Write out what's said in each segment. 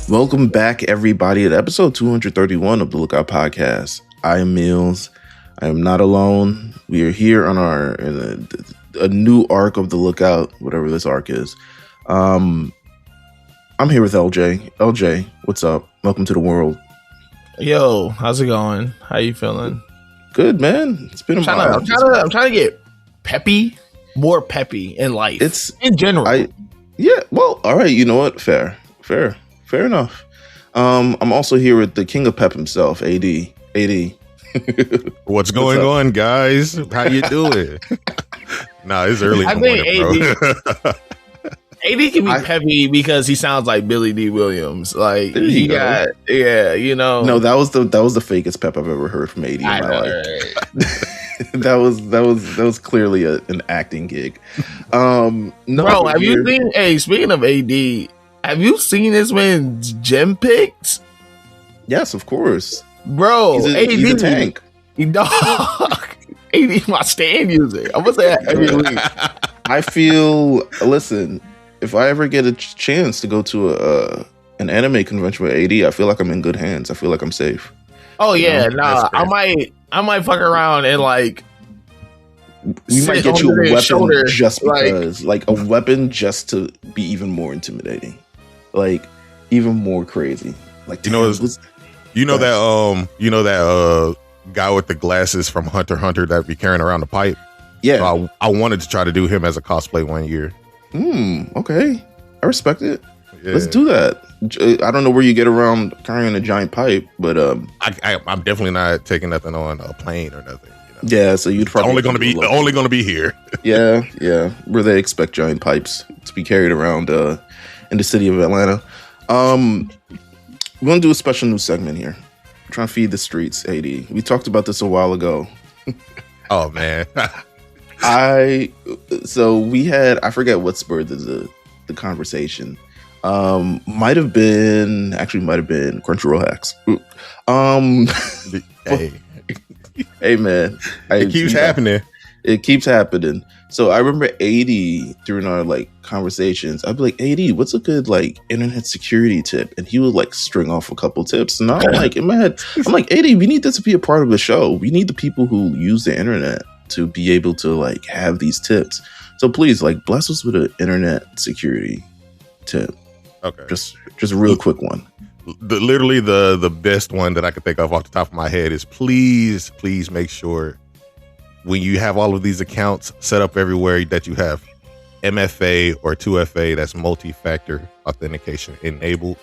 Welcome back, everybody, to episode 231 of the Lookout Podcast. I am Meelz. I am not alone. We are here on a new arc of the Lookout, whatever this arc is. I'm here with LJ. LJ, what's up? Welcome to the world. Yo, how's it going? How you feeling? Good, man. It's been a while. I'm trying to get more peppy in life. It's in general. Well, all right. You know what? Fair enough. I'm also here with the king of pep himself, AD. What's going on, guys? How you doing? Nah, it's early in the morning, bro. AD can be peppy because he sounds like Billy D. Williams. Like No, that was the fakest pep I've ever heard from AD in my life. Right. that was clearly an acting gig. Bro, have you seen? Hey, speaking of AD, have you seen this man's gym pics? Yes, of course, bro. He's a tank. AD my stand user. I'm gonna say that every week. I feel. Listen, if I ever get a chance to go to an anime convention with AD, I feel like I'm in good hands. I feel like I'm safe. Oh yeah, I might fuck around and like. We might get you a weapon just because, like a weapon just to be even more intimidating, like even more crazy. Like that guy with the glasses from Hunter x Hunter that be carrying around the pipe. Yeah, so I wanted to try to do him as a cosplay one year. Okay, I respect it. Yeah. Let's do that. I don't know where you get around carrying a giant pipe, but I'm definitely not taking nothing on a plane or nothing. Yeah, so you'd probably only going to be here. yeah, where they expect giant pipes to be carried around in the city of Atlanta. We're gonna do a special new segment here. We're trying to feed the streets, AD. We talked about this a while ago. Oh man, I forget what spurred the conversation. Might have been Crunchyroll hacks. Hey man, it keeps happening. It keeps happening. So I remember AD during our like conversations. I'd be like, AD, what's a good like internet security tip? And he would like string off a couple tips. And I'm like in my head, I'm like, AD, we need this to be a part of the show. We need the people who use the internet to be able to like have these tips. So please like bless us with an internet security tip. Okay, just a real quick one. Literally the best one that I could think of off the top of my head is please make sure when you have all of these accounts set up everywhere that you have MFA or 2FA, that's multi-factor authentication enabled.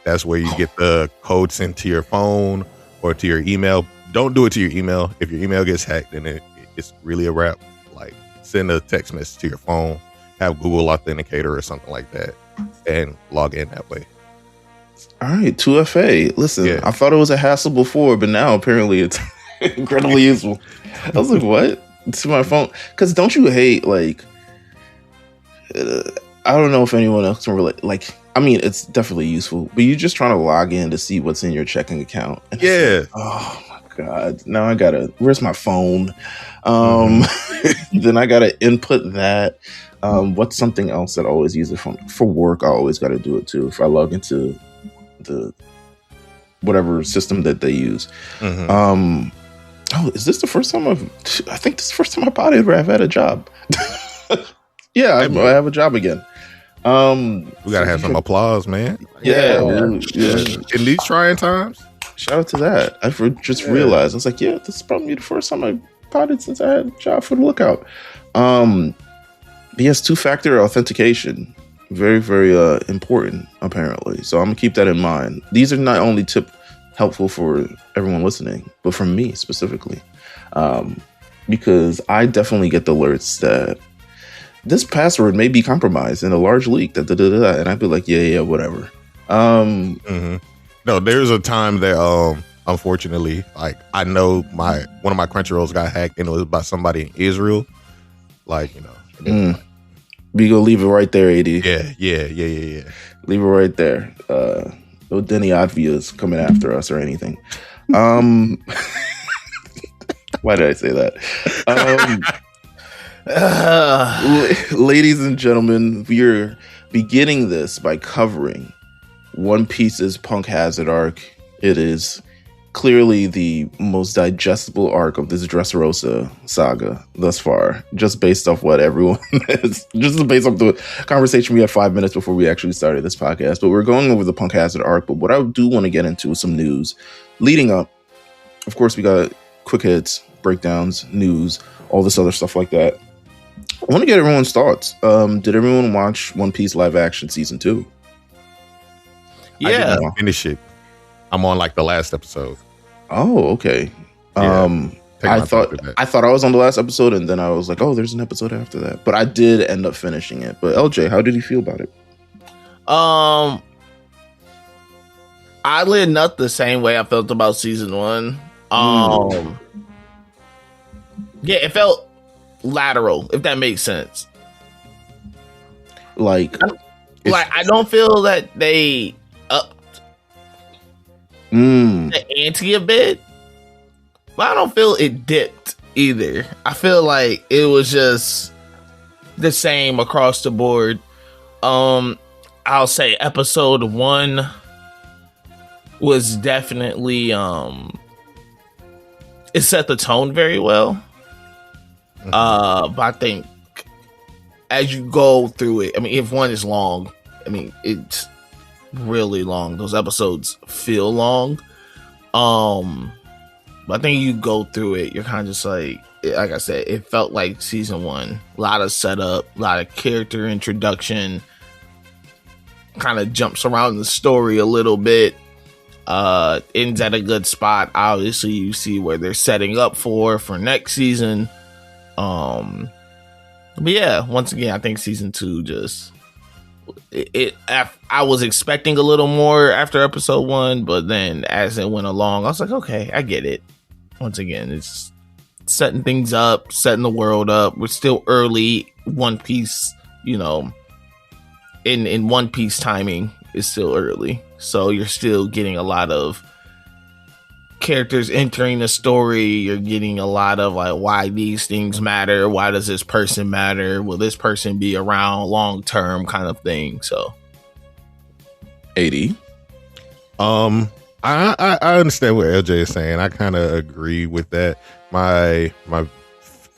That's where you get the code sent to your phone or to your email. Don't do it to your email. If your email gets hacked, then it's really a wrap. Like send a text message to your phone, have Google Authenticator or something like that, and log in that way. All right, 2FA. Listen, yeah. I thought it was a hassle before, but now apparently it's incredibly useful. I was like, what? To my phone? Because don't you hate, like, I don't know if anyone else can relate. Like, I mean, it's definitely useful, but you're just trying to log in to see what's in your checking account. And yeah. Like, oh, my God. Now I got to, where's my phone? Then I got to input that. What's something else that I always use it for work? I always got to do it, too. If I log into the whatever system that they use. Is this the first time I think this is the first time I bought it where I've had a job. Yeah, I have a job again. We gotta have some applause, man. Yeah. In these trying times. Shout out to that. I just realized I was like, yeah, this is probably the first time I bought it since I had a job for the Lookout. But yes, 2-factor authentication. Very, very important, apparently. So I'm gonna keep that in mind. These are not only helpful for everyone listening, but for me specifically, because I definitely get the alerts that this password may be compromised in a large leak. And I'd be like, yeah, whatever. No, there's a time that unfortunately, like I know one of my Crunchyrolls got hacked, and it was by somebody in Israel. Like We go leave it right there, AD. Yeah. Leave it right there. No Denny Advias coming after us or anything. Why did I say that? Ladies and gentlemen, we're beginning this by covering One Piece's Punk Hazard arc. It is clearly the most digestible arc of this Dressrosa saga thus far, just based off what everyone is, just based off the conversation we had 5 minutes before we actually started this podcast. But we're going over the Punk Hazard arc. But what I do want to get into is some news leading up. Of course, we got quick hits, breakdowns, news, all this other stuff like that. I want to get everyone's thoughts. Did everyone watch One Piece live action season 2? Yeah, I did not finish it. I'm on like the last episode. Oh, okay. Yeah, I thought I was on the last episode, and then I was like, oh, there's an episode after that. But I did end up finishing it. But LJ, how did you feel about it? Oddly enough, the same way I felt about season 1. Yeah, it felt lateral, if that makes sense. Like I don't feel that they upped the ante a bit, but I don't feel it dipped either. I feel like it was just the same across the board. I'll say episode 1 was definitely it set the tone very well. But I think as you go through it, I mean, if one is long, I mean, it's really long. Those episodes feel long. But I think you go through it, you're kind of just like I said, it felt like season 1. A lot of setup, a lot of character introduction, kind of jumps around the story a little bit. Ends at a good spot. Obviously, you see where they're setting up for next season. But yeah, once again, I think season 2 just I was expecting a little more after episode 1, but then as it went along, I was like, okay, I get it. Once again, it's setting things up, setting the world up. We're still early. One Piece, in One Piece timing is still early, so you're still getting a lot of characters entering the story. You're getting a lot of like why these things matter. Why does this person matter? Will this person be around long term, kind of thing. So 80. I understand what LJ is saying. I kind of agree with that.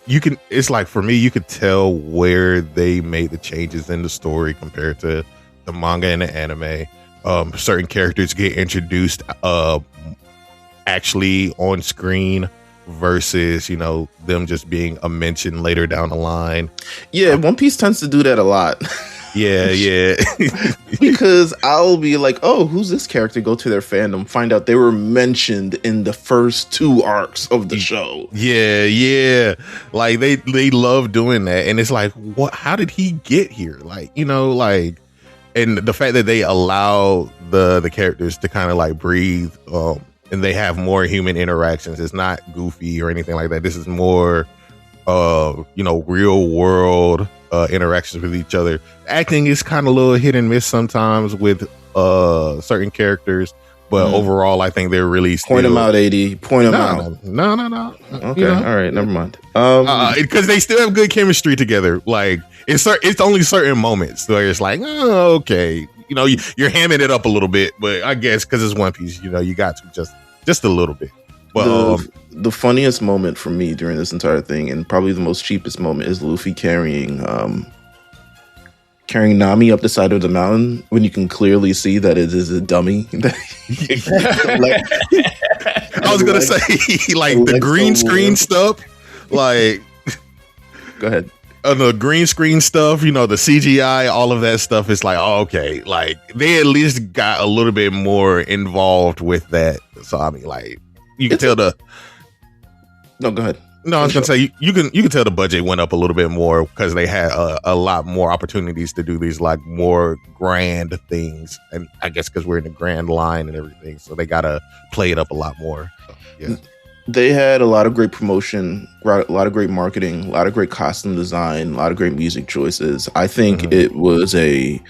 It's like for me, you could tell where they made the changes in the story compared to the manga and the anime. Certain characters get introduced actually on screen versus them just being a mention later down the line. Yeah, One Piece tends to do that a lot. Yeah. Because I'll be like, oh, who's this character? Go to their fandom, find out they were mentioned in the first 2 arcs of the show. Yeah. Like they love doing that, and it's like, what? How did he get here? And the fact that they allow the characters to kind of like breathe, and they have more human interactions. It's not goofy or anything like that. This is more, real world interactions with each other. Acting is kind of a little hit and miss sometimes with certain characters, but overall, I think they're really point them out. 80. Point them out. No. Okay, all right, never mind. Because they still have good chemistry together. Like it's only certain moments where it's like, oh, okay, you're hamming it up a little bit, but I guess because it's One Piece, you got to just a little bit. But the funniest moment for me during this entire thing, and probably the most cheapest moment, is Luffy carrying Nami up the side of the mountain when you can clearly see that it is a dummy. I was gonna say like the green screen stuff. Like, go ahead. The green screen stuff, the CGI, all of that stuff is like, oh, okay, like they at least got a little bit more involved with that. So I mean, like you can tell No, go ahead. No, I was gonna say you can tell the budget went up a little bit more because they had a lot more opportunities to do these like more grand things, and I guess because we're in the grand line and everything, so they gotta play it up a lot more. So, yeah. They had a lot of great promotion, a lot of great marketing, a lot of great costume design, a lot of great music choices. I think it was a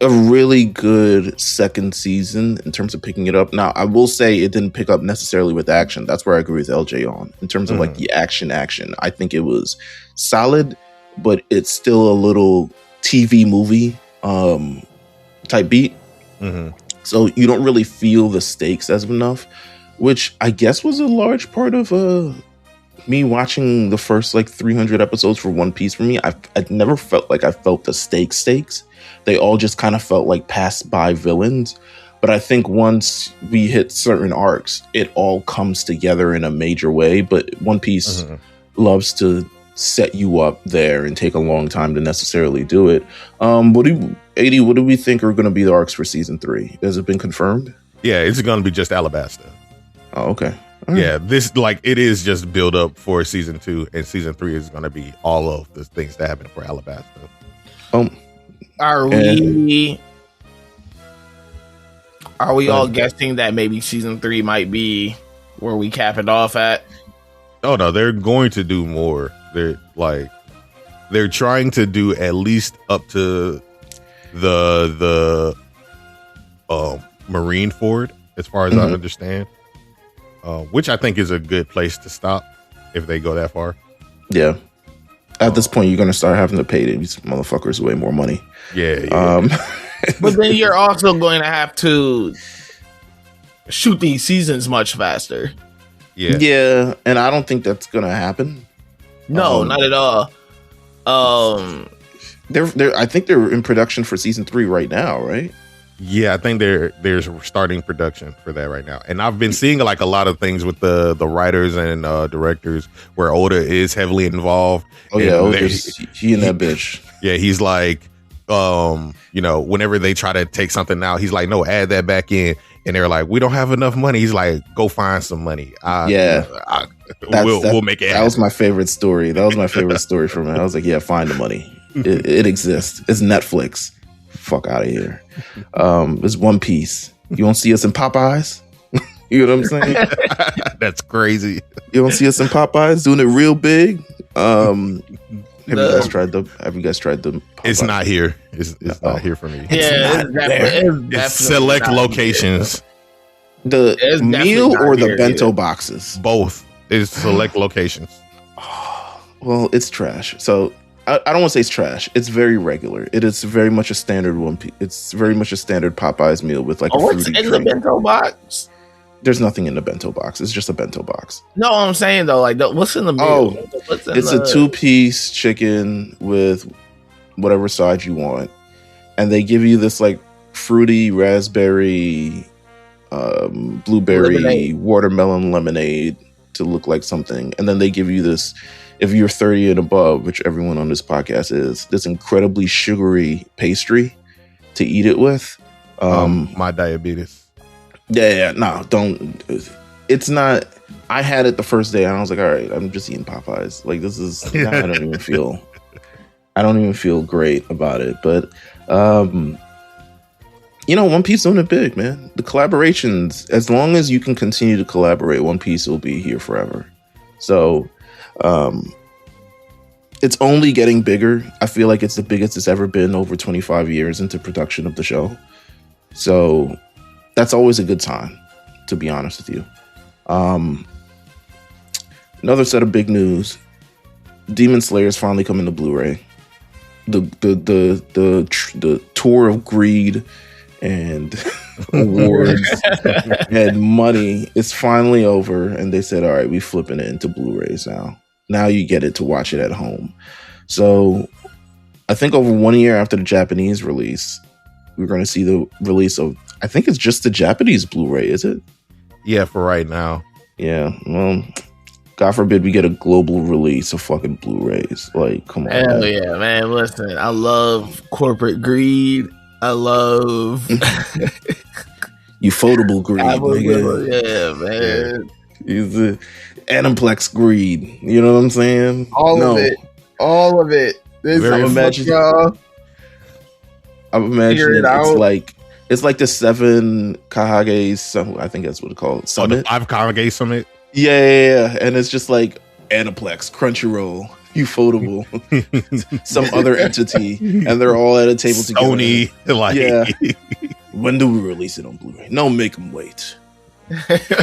really good second season in terms of picking it up. Now, I will say it didn't pick up necessarily with action. That's where I agree with LJ on. In terms of like the action, I think it was solid, but it's still a little TV movie type beat. So you don't really feel the stakes as enough, which I guess was a large part of me watching the first like 300 episodes for One Piece. For me, I never felt like I felt the stakes. They all just kind of felt like passed by villains. But I think once we hit certain arcs, it all comes together in a major way. But One Piece loves to set you up there and take a long time to necessarily do it. What do we think are going to be the arcs for season 3? Has it been confirmed? Yeah, it's going to be just Alabasta. Oh, okay. Yeah, this like it is just build up for season 2, and season 3 is going to be all of the things that happen for Alabasta. Are we all guessing that maybe season 3 might be where we cap it off at? Oh no, they're going to do more. They're trying to do at least up to the Marine Ford, as far as I understand, which I think is a good place to stop if they go that far. Yeah. At this point, you're going to start having to pay these motherfuckers way more money. Yeah. But then you're also going to have to shoot these seasons much faster. Yeah, and I don't think that's going to happen. No, not at all. I think they're in production for season 3 right now, right? Yeah, I think they're starting production for that right now. And I've been seeing like a lot of things with the writers and directors where Oda is heavily involved. Oh yeah, he and that bitch. Yeah, he's like, whenever they try to take something out, he's like, no, add that back in. And they're like, we don't have enough money. He's like, go find some money. We'll make it happen. That was my favorite story. That was my favorite story from it. I was like, yeah, find the money. It exists. It's Netflix. Fuck out of here. It's One Piece. You won't see us in Popeyes. You know what I'm saying? That's crazy. You don't see us in Popeyes doing it real big. Have you guys tried the Popeyes? It's not here. It's not here for me. It's select locations. The meal or the bento boxes? Both. It's select locations. Well, it's trash. So I don't want to say it's trash. It's very regular. It is very much a standard One Piece. It's very much a standard Popeyes meal with like a fruity what's in drink. the bento box? There's nothing in the bento box. It's just a bento box. No, I'm saying though, like what's in the meal? It's a 2-piece chicken with whatever side you want, and they give you this like fruity raspberry, blueberry, watermelon lemonade to look like something, and then they give you this. If you're 30 and above, which everyone on this podcast is, this incredibly sugary pastry to eat it with. My diabetes. Yeah, no, don't. It's not. I had it the first day, and I was like, all right, I'm just eating Popeyes. Like this is. I don't even feel great about it. But One Piece doing it big, man. The collaborations, as long as you can continue to collaborate, One Piece will be here forever. So. It's only getting bigger. I feel like it's the biggest it's ever been over 25 years into production of the show. So that's always a good sign, to be honest with you. Another set of big news. Demon Slayer is finally coming to Blu Ray. The tour of greed and awards and money is finally over, and they said, all right, we're flipping it into Blu-rays now. Now you get it to watch it at home. So I think over 1 year after the Japanese release, we're going to see the release of, I think it's just the Japanese Blu-ray, is it? Yeah, for right now. Yeah, well, God forbid we get a global release of fucking Blu-rays. Like, come on. Hell yeah, man. Listen, I love corporate greed. I love ufotable greed. Yeah, man. He's the Aniplex greed. You know what I'm saying? All of it. I'm imagining it's like the 7 Kahages. I think that's what it's called. Summit. The 5 Kahage Summit. Yeah, and it's just like Aniplex, Crunchyroll, ufotable, some other entity, and they're all at a table together. Sony, When do we release it on Blu-ray? No, make them wait.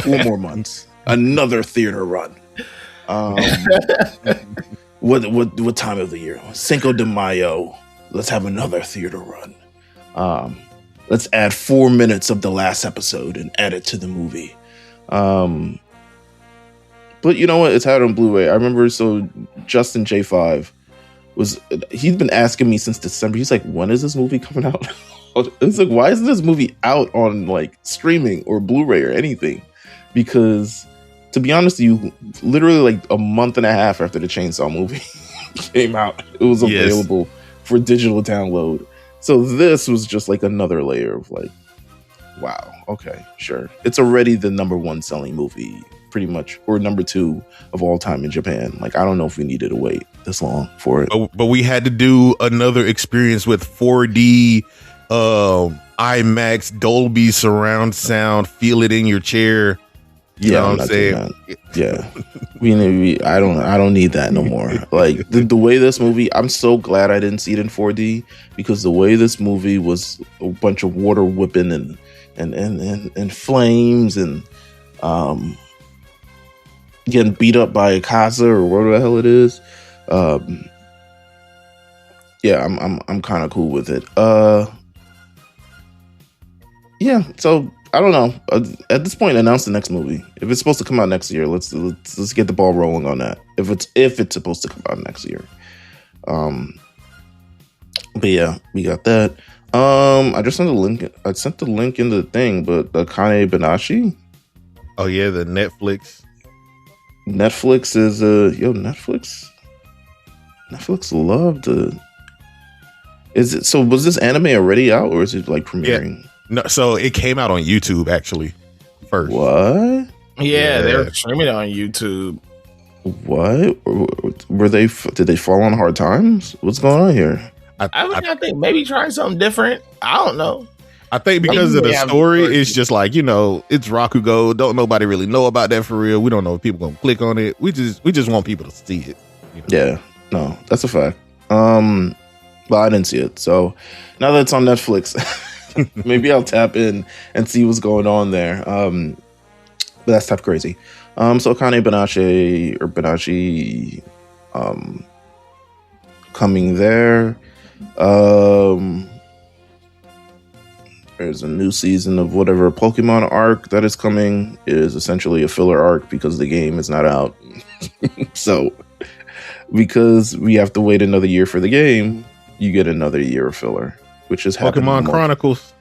4 more months. Another theater run. What time of the year? Cinco de Mayo. Let's have another theater run. let's add 4 minutes of the last episode and add it to the movie. But you know what? It's out on Blu Ray. I remember, so Justin J5 he'd been asking me since December. He's like, when is this movie coming out? It's like, why isn't this movie out on like streaming or Blu Ray or anything? Because to be honest with you, literally like a month and a half after the Chainsaw movie came out, it was available for digital download. So this was just like another layer of like, wow, okay, sure. It's already the number 1 selling movie, pretty much, or number 2 of all time in Japan. Like, I don't know if we needed to wait this long for it. But we had to do another experience with 4D, IMAX, Dolby surround sound, feel it in your chair. You know what I'm saying? Yeah. I don't need that no more. Like the way this movie, I'm so glad I didn't see it in 4D, because the way this movie was a bunch of water whipping and flames and getting beat up by a Casa or whatever the hell it is. Yeah, I'm kind of cool with it. Yeah, so I don't know. At this point, announce the next movie. If it's supposed to come out next year, let's get the ball rolling on that. If it's supposed to come out next year. But yeah, we got that. I just sent the link. I sent the link in the thing, but the Kane Banashi. Oh yeah, the Netflix. Netflix is Netflix. Netflix loved it. Is it so? Was this anime already out, or is it like premiering? Yeah. No, so it came out on YouTube actually first. What? Yeah, they were streaming it on YouTube. What? Were they? Did they fall on hard times? What's going on here? I think maybe trying something different. I don't know. I think because of the story, it's just like, it's Rakugo. Don't nobody really know about that for real. We don't know if people gonna click on it. We just want people to see it. Yeah, no, that's a fact. But I didn't see it. So now that it's on Netflix, maybe I'll tap in and see what's going on there. But that's tough crazy. So Kane Banashi, coming there. There's a new season of whatever Pokemon arc that is coming. It is essentially a filler arc because the game is not out. So because we have to wait another year for the game, you get another year of filler, which is Pokemon Chronicles.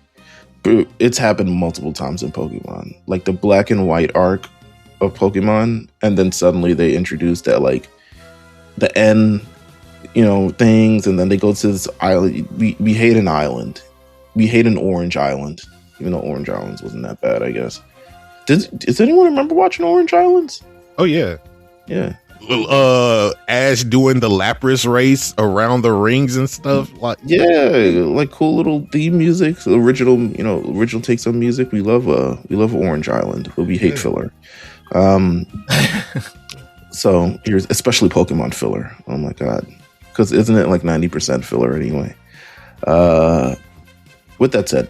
It's happened multiple times in Pokemon, like the black and white arc of Pokemon, and then suddenly they introduced that like the end, things, and then they go to this island. We hate an island. We hate an Orange Island, even though Orange Islands wasn't that bad, I guess. Does anyone remember watching Orange Islands? Oh yeah, yeah. Ash doing the Lapras race around the rings and stuff. Like like cool little theme music, original takes on music. We love Orange Island, but we hate filler. So here's especially Pokemon filler. Oh my god, because isn't it like 90% filler anyway? With that said,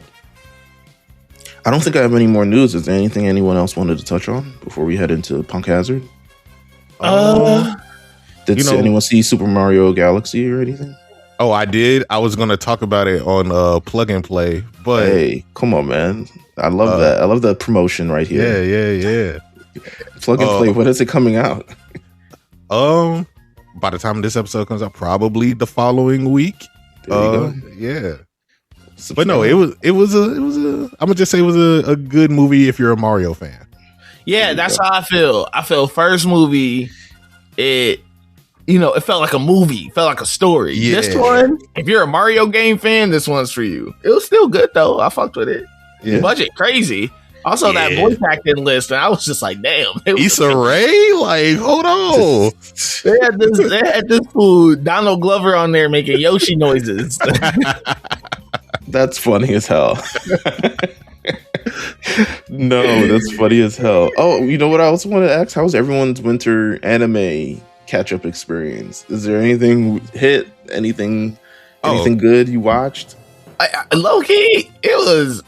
I don't think I have any more news. Is there anything anyone else wanted to touch on before we head into Punk Hazard? Did anyone see Super Mario Galaxy or anything? Oh, I did. I was going to talk about it on Plug and Play, but hey, come on, man! I love that. I love the promotion right here. Yeah. Plug and Play. When is it coming out? By the time this episode comes out, probably the following week. There you go. Yeah. But no, it was I'm gonna just say it was a good movie if you're a Mario fan. Yeah, that's how I feel. I feel first movie, it felt like a movie, felt like a story. Yeah. This one, if you're a Mario game fan, this one's for you. It was still good though. I fucked with it. Yeah. The budget crazy. Also, that voice acting list, and I was just like, damn. Issa Rae? Like, hold on. They had this fool, Donald Glover, on there making Yoshi noises. That's funny as hell. No, that's funny as hell. Oh, you know what I also want to ask? How's everyone's winter anime catch-up experience? Is there anything hit? Anything good you watched? Low-key, it was...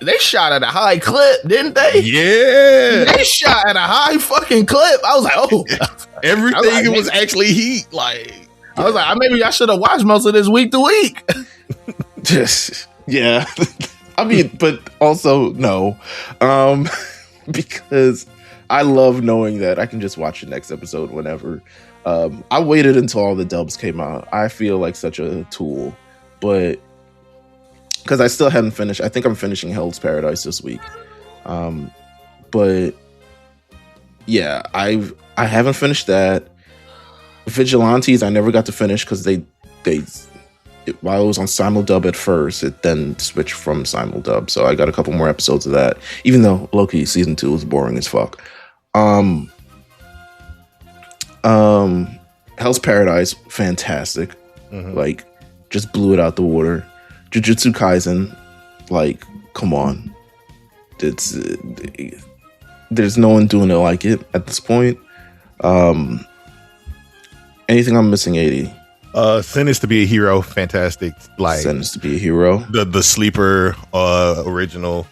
They shot at a high clip, didn't they? Yeah. They shot at a high fucking clip. I was like, oh. Everything was actually heat. Like, I was like, maybe I should have watched most of this week to week. Yeah. I mean, but also no, because I love knowing that I can just watch the next episode whenever. I waited until all the dubs came out. I feel like such a tool, but because I still hadn't finished. I think I'm finishing Hell's Paradise this week. But yeah, I haven't finished that. Vigilantes, I never got to finish because while it was on simuldub at first, it then switched from simuldub. So I got a couple more episodes of that, even though Loki season 2 was boring as fuck. Hell's Paradise, fantastic. Like, just blew it out the water. Jujutsu Kaisen, like, come on. There's no one doing it like it at this point. Anything I'm missing, 80? Sentenced to be a Hero, fantastic. Like, Sentenced to be a Hero. The sleeper original.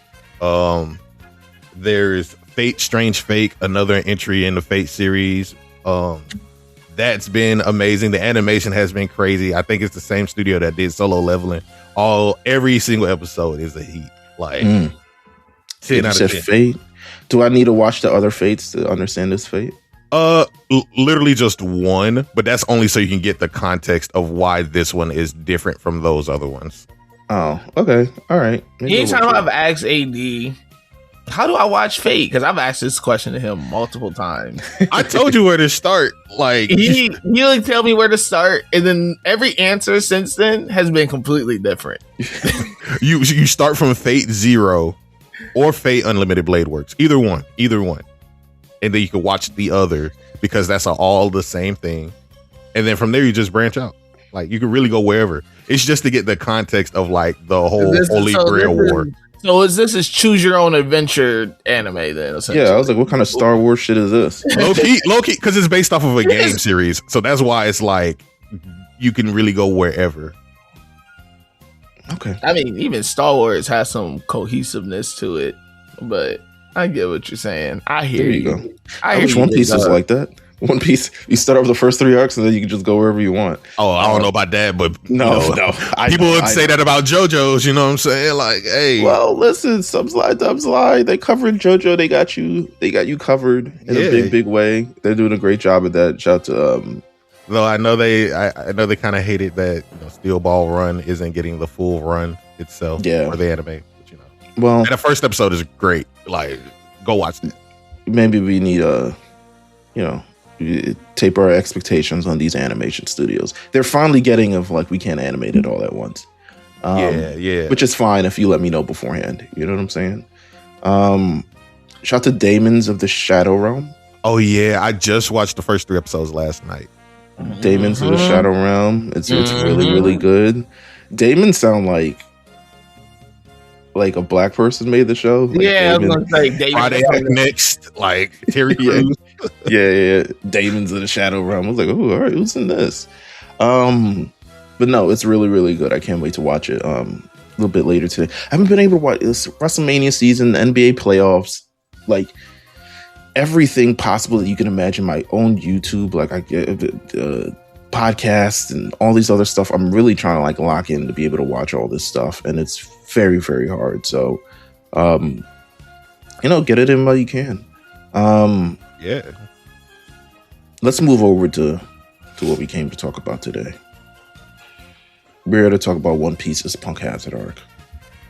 There's Fate, Strange Fake, another entry in the Fate series. That's been amazing. The animation has been crazy. I think it's the same studio that did Solo Leveling. Every single episode is a heat. Like 10 out of 10. Fate. Do I need to watch the other Fates to understand this Fate? Literally just one, but that's only so you can get the context of why this one is different from those other ones. Oh, okay. All right. Anytime I've asked AD, how do I watch Fate? Because I've asked this question to him multiple times. I told you where to start. Like he like tell me where to start, and then every answer since then has been completely different. you start from Fate 0 or Fate Unlimited Blade Works. Either one. And then you can watch the other because that's all the same thing. And then from there you just branch out. Like you can really go wherever. It's just to get the context of like the whole Holy Grail War. So this is choose your own adventure anime then? Yeah, I was like, what kind of Star Wars shit is this? Low key, because it's based off of a game series, so that's why it's like you can really go wherever. Okay. I mean, even Star Wars has some cohesiveness to it, but I get what you're saying. I hear you. Go. I wish One Piece was like that. One Piece, you start off the first 3 arcs and then you can just go wherever you want. Oh, I don't know about that, but no. People would say that about JoJo's, you know what I'm saying? Like, hey. Well, listen, subs lie, dubs lie. They covered JoJo. They got you covered in a big way. They're doing a great job at that. Shout to though I know they kind of hated that Steel Ball Run isn't getting the full run itself for the anime. But, well, and the first episode is great. Like, go watch that. Maybe we need taper our expectations on these animation studios. They're finally getting of like, we can't animate it all at once. Which is fine if you let me know beforehand. You know what I'm saying? Shout to Daemons of the Shadow Realm. Oh yeah, I just watched the first 3 episodes last night. Daemons of the Shadow Realm. It's really, really good. Daemons sound like a black person made the show. Like I was gonna say Friday Next, like Terry Crews. yeah. Daemons of the Shadow Realm. I was like, oh, all right, who's in this? But no, it's really, really good. I can't wait to watch it. A little bit later today. I haven't been able to watch this WrestleMania season, the NBA playoffs, like everything possible that you can imagine. My own YouTube, like I get podcasts and all these other stuff. I'm really trying to like lock in to be able to watch all this stuff, and it's very, very hard. So, get it in while you can. Let's move over to what we came to talk about today. We're here to talk about One Piece's Punk Hazard arc.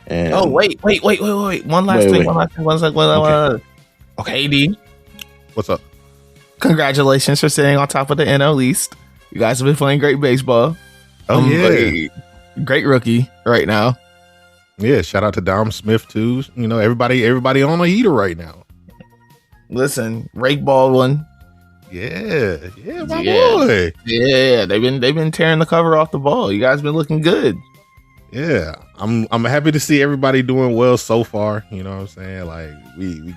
And wait. One last thing. Okay, AD. What's up? Congratulations for sitting on top of the NL East. You guys have been playing great baseball. Great rookie right now. Yeah, shout out to Dom Smith too. Everybody on a heater right now. Listen, Rake Baldwin. Yeah, my boy. Yeah, they've been tearing the cover off the ball. You guys been looking good. Yeah, I'm happy to see everybody doing well so far. You know what I'm saying? Like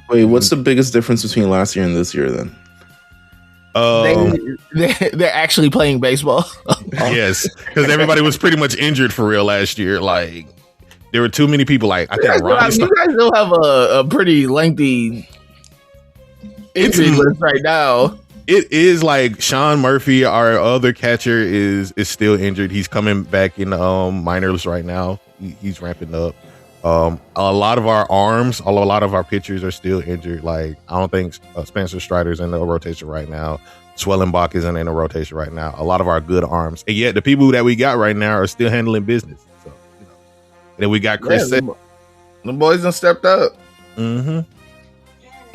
wait, what's the biggest difference between last year and this year then? They're actually playing baseball. Yes, because everybody was pretty much injured for real last year. Like there were too many people. Like I think you guys still have a pretty lengthy injury list right now. It is like Sean Murphy, our other catcher, is still injured. He's coming back in minors right now. He's ramping up. A lot of our arms, a lot of our pitchers are still injured. Like, I don't think Spencer Strider's in the rotation right now. Swellenbach isn't in the rotation right now. A lot of our good arms, and yet the people that we got right now are still handling business. So, you know. And then we got Chris. The boys done stepped up. Mm-hmm.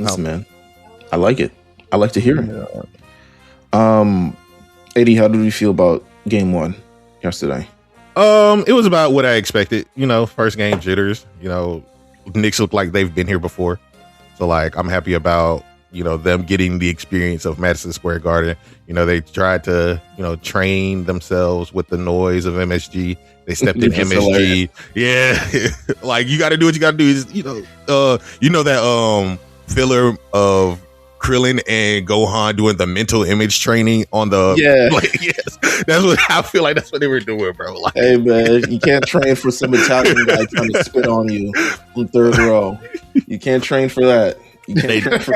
Listen, man, I like it. I like to hear it. AD, how did we feel about game 1 yesterday? It was about what I expected. You know, first game jitters. You know, Knicks look like they've been here before, so like I'm happy about, you know, them getting the experience of Madison Square Garden. You know, they tried to, you know, train themselves with the noise of MSG. They stepped in MSG. Yeah, like you got to do what you got to do. Is, you know that filler of Krillin and Gohan doing the mental image training on the yes, that's what I feel like. That's what they were doing, bro. Like, hey man, you can't train for some Italian guy trying to spit on you from third row. You can't train for that. You can't train for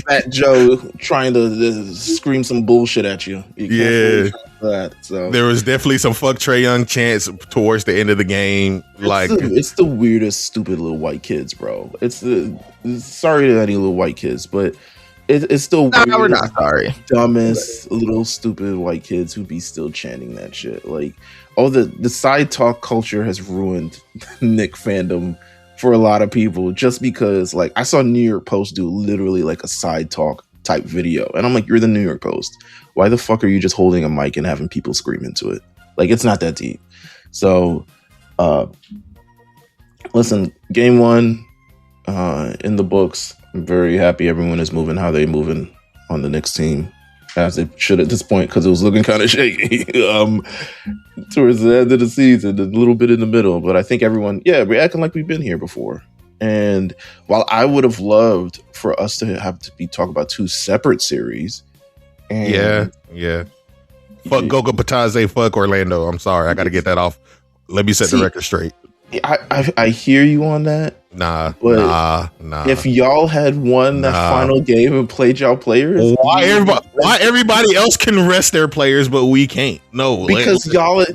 Fat Joe trying to scream some bullshit at you. You can't train for that. So there was definitely some fuck Trae Young chants towards the end of the game. It's the weirdest, stupid little white kids, bro. Sorry to any little white kids, but it's the weirdest, we're not sorry, dumbest little stupid white kids who be still chanting that shit. Like, the side talk culture has ruined Knick fandom for a lot of people, just because, like, I saw New York Post do literally like a side talk type video, and I'm like, you're the New York Post. Why the fuck are you just holding a mic and having people scream into it? Like, it's not that deep. So, listen, game 1 in the books. I'm very happy everyone is moving how they moving on the Knicks team, as it should at this point, because it was looking kind of shaky towards the end of the season, a little bit in the middle. But I think everyone, we're acting like we've been here before. And while I would have loved for us to have to be talking about 2 separate series, and fuck Goga Pataze, fuck Orlando. I'm sorry, I got to get that off. Let me set the record straight. I hear you on that. Nah. If y'all had won that final game and played y'all players, why everybody else can rest their players but we can't? No, because y'all fuck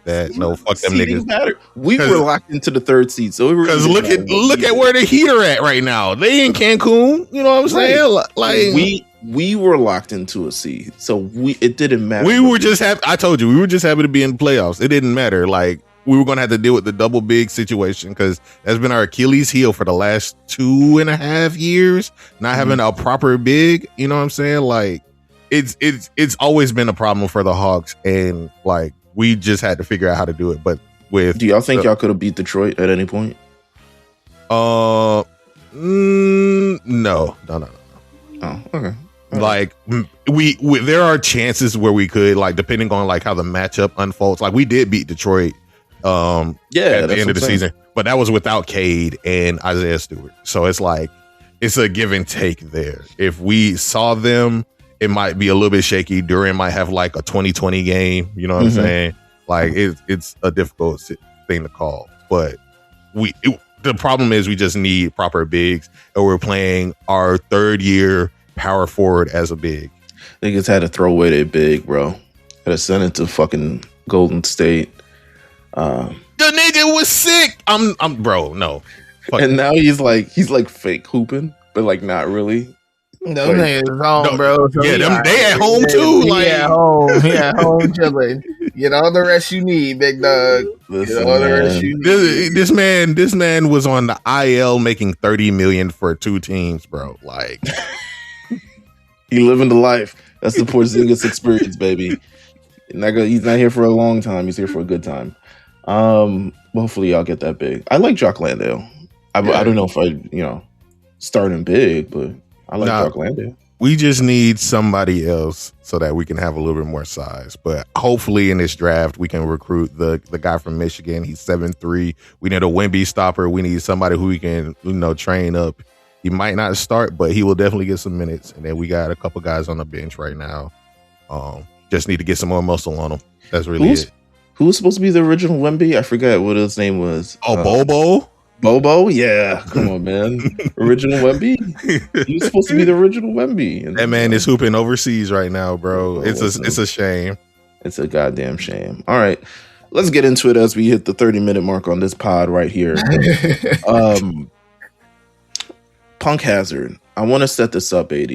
that. No, fuck them niggas. We were locked into the 3rd seed, so because look at where the Heat are at right now. They in Cancun. You know what I'm saying? Like we were locked into a seed, so it didn't matter. We were just happy. I told you, we were just happy to be in the playoffs. It didn't matter. Like, we were going to have to deal with the double big situation, because that's been our Achilles heel for the last 2.5 years, not having a proper big. You know what I'm saying? Like, it's always been a problem for the Hawks, and like, we just had to figure out how to do it. But do y'all think y'all could have beat Detroit at any point? No. Oh, okay. Like, we there are chances where we could, like, depending on like how the matchup unfolds. Like, we did beat Detroit at the end of the season, but that was without Cade and Isaiah Stewart. So it's like, it's a give and take there. If we saw them, it might be a little bit shaky. Durant might have like a 2020 game. You know what I'm saying? Like, it's a difficult thing to call. But the problem is we just need proper bigs, and we're playing our 3rd year power forward as a big. Niggas had to throw away their big, bro. Had to send it to fucking Golden State. The nigga was sick. I'm bro, no. Fuck. And now he's like fake hooping, but like not really. No niggas home, bro. So they at home too. He at home chilling. Get all the rest you need, big dog. Listen, get all the rest you need. This man was on the IL making $30 million for 2 teams, bro. Like, he living the life. That's the Porzingis experience, baby. He's not here for a long time. He's here for a good time. Hopefully y'all get that big. I like Jock Landale. I don't know if I start him big, but I like Jock Landale. We just need somebody else so that we can have a little bit more size. But hopefully in this draft, we can recruit the guy from Michigan. He's 7'3". We need a Wemby stopper. We need somebody who we can, train up. He might not start, but he will definitely get some minutes. And then we got a couple guys on the bench right now. Just need to get some more muscle on them. That's really it. Who was supposed to be the original Wemby? I forgot what his name was. Oh, Bobo? Bobo? Yeah. Come on, man. Original Wemby? He was supposed to be the original Wemby. And that man is hooping overseas right now, bro. It's a shame. It's a goddamn shame. All right. let's get into it as we hit the 30-minute mark on this pod right here. Punk Hazard. I want to set this up, AD.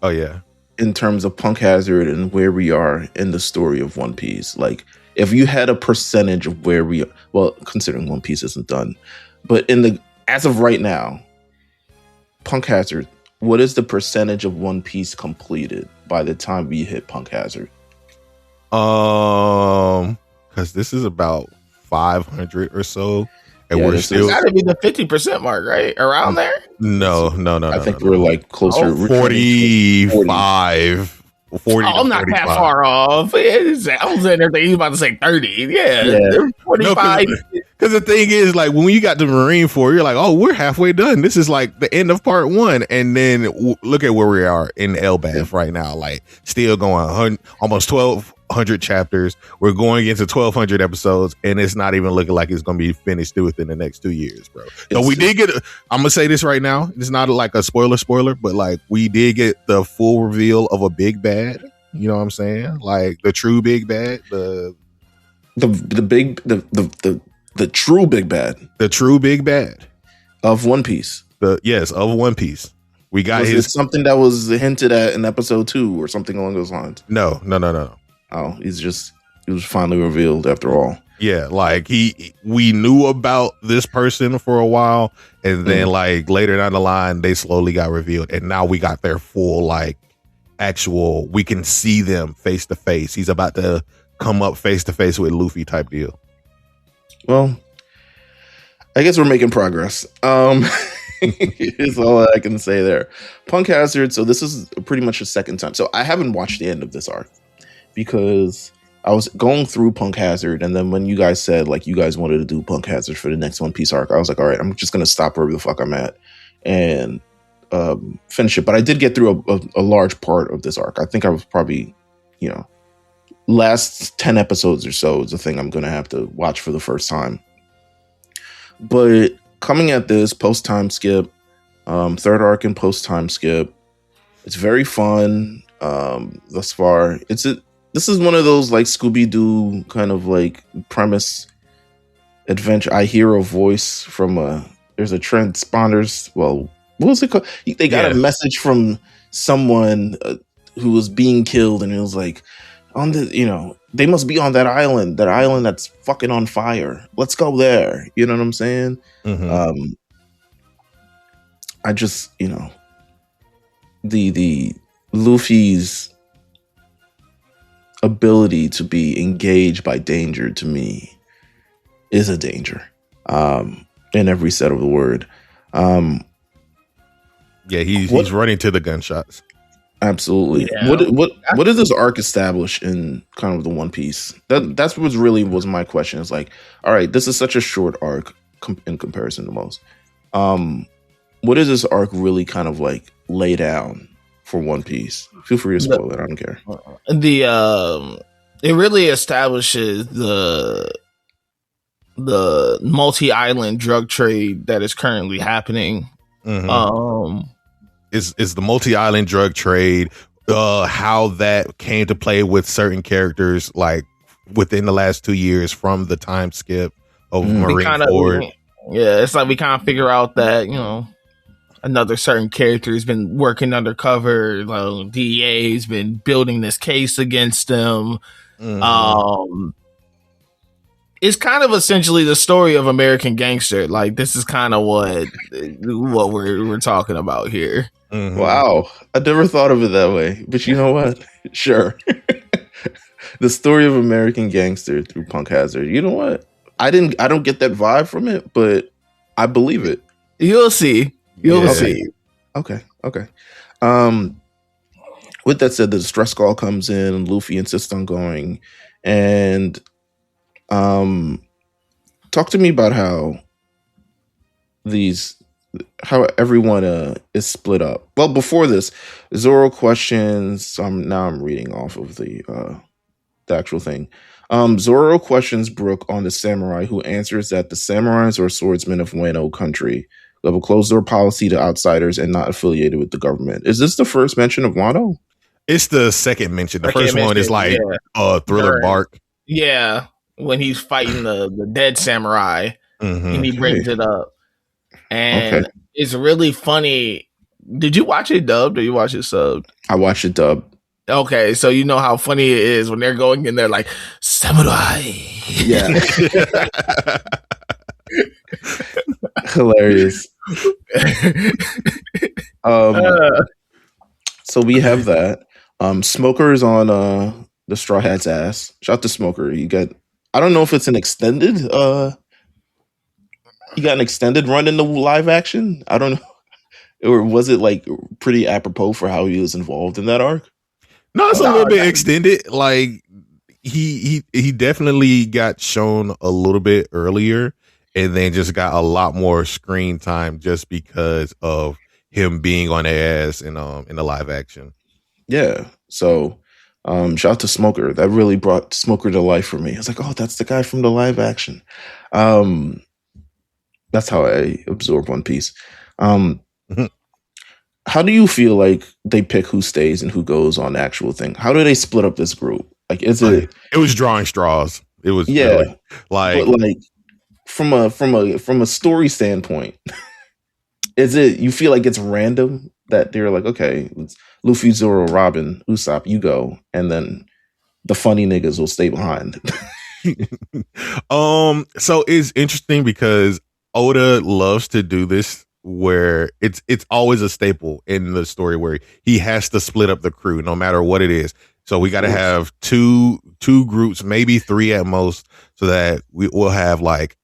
Oh yeah. In terms of Punk Hazard and where we are in the story of One Piece. Like, if you had a percentage of where we are, well, considering One Piece isn't done, but as of right now, Punk Hazard, what is the percentage of One Piece completed by the time we hit Punk Hazard? Because this is about 500 or so, and we're still gotta be the 50% mark, right? Around there? No. I think we're like closer. 45. 40 I'm not that far off. I was in there thinking he was about to say 30. Yeah. 45. Because the thing is, like, when you got to Marine 4, you're like, oh, we're halfway done. This is like the end of part 1. And then look at where we are in Elbaf right now. Like, still going almost 1,200 chapters. We're going into 1,200 episodes, and it's not even looking like it's going to be finished within the next 2 years, bro. So we did get, I'm going to say this right now. It's not like a spoiler, but like, we did get the full reveal of a big bad. You know what I'm saying? Like, the true big bad, the true big bad. The true big bad of One Piece. Of One Piece. We got something that was hinted at in episode 2 or something along those lines. No. Oh, it was finally revealed after all. Yeah, like we knew about this person for a while, and then like later down the line, they slowly got revealed, and now we got their full like actual. We can see them face to face. He's about to come up face to face with Luffy type deal. Well, I guess we're making progress. Is all I can say there. Punk Hazard. So this is pretty much the second time. So I haven't watched the end of this arc because I was going through Punk Hazard, and then when you guys said like you guys wanted to do Punk Hazard for the next One Piece arc, I was like, all right, I'm just gonna stop wherever the fuck I'm at and finish it. But I did get through a large part of this arc. I think I was probably, last 10 episodes or so is the thing I'm gonna have to watch for the first time. But coming at this post time skip, third arc and post time skip, it's very fun. Thus far, this is one of those like Scooby-Doo kind of like premise adventure. I hear a voice from there's a transponders. Well, what was it called? They got a message from someone who was being killed, and it was like they must be on that island that's fucking on fire. Let's go there. You know what I'm saying? Mm-hmm. I just, the Luffy's ability to be engaged by danger to me is a danger in every set of the word. He's running to the gunshots. Absolutely. Yeah. What does this arc establish in kind of the One Piece? That's what really was my question. It's like, all right, this is such a short arc in comparison to most. What does this arc really kind of like lay down for One Piece? Feel free to spoil it. I don't care. It really establishes the multi-island drug trade that is currently happening. Mm-hmm. Is the multi-island drug trade, how that came to play with certain characters like within the last 2 years from the time skip of Marineford. Yeah, it's like we kind of figure out that, another certain character has been working undercover. DEA's been building this case against them. Mm-hmm. It's kind of essentially the story of American Gangster. Like, this is kind of what we're talking about here. Mm-hmm. Wow, I never thought of it that way. But you know what? Sure. The story of American Gangster through Punk Hazard. You know what? I don't get that vibe from it, but I believe it. You'll see. You'll see. Okay. With that said, the distress call comes in, and Luffy insists on going. And talk to me about how everyone is split up. Well, before this, Zoro questions. Now I'm reading off of the actual thing. Zoro questions Brook on the samurai, who answers that the samurais are swordsmen of Wano country, who have a closed door policy to outsiders and not affiliated with the government. Is this the first mention of Wano? It's the second mention. The first one is like Thriller Bark. Yeah. when he's fighting the dead samurai, and he brings it up, and it's really funny. Did you watch it dubbed or you watch it subbed? I watched it dubbed. Okay, so you know how funny it is when they're going in there like samurai. Yeah. Hilarious. So we have that. Smoker's on the Straw Hat's ass. Shout out to Smoker. You got, I don't know if it's an extended you got an extended run in the live action. I don't know. Or was it like pretty apropos for how he was involved in that arc? No, it's a little bit extended. Like he definitely got shown a little bit earlier, and then just got a lot more screen time just because of him being on their ass in the live action. Yeah. So shout out to Smoker. That really brought Smoker to life for me. I was like, oh, that's the guy from the live action. That's how I absorb One Piece. How do you feel like they pick who stays and who goes on the actual thing? How do they split up this group? Like, is it? It was drawing straws. It was really, like from a story standpoint. Is it? You feel like it's random that they're like, okay, it's Luffy, Zoro, Robin, Usopp, you go, and then the funny niggas will stay behind. So it's interesting because Oda loves to do this, where it's always a staple in the story where he has to split up the crew no matter what it is. So we got to have two groups, maybe three at most, so that we will have like,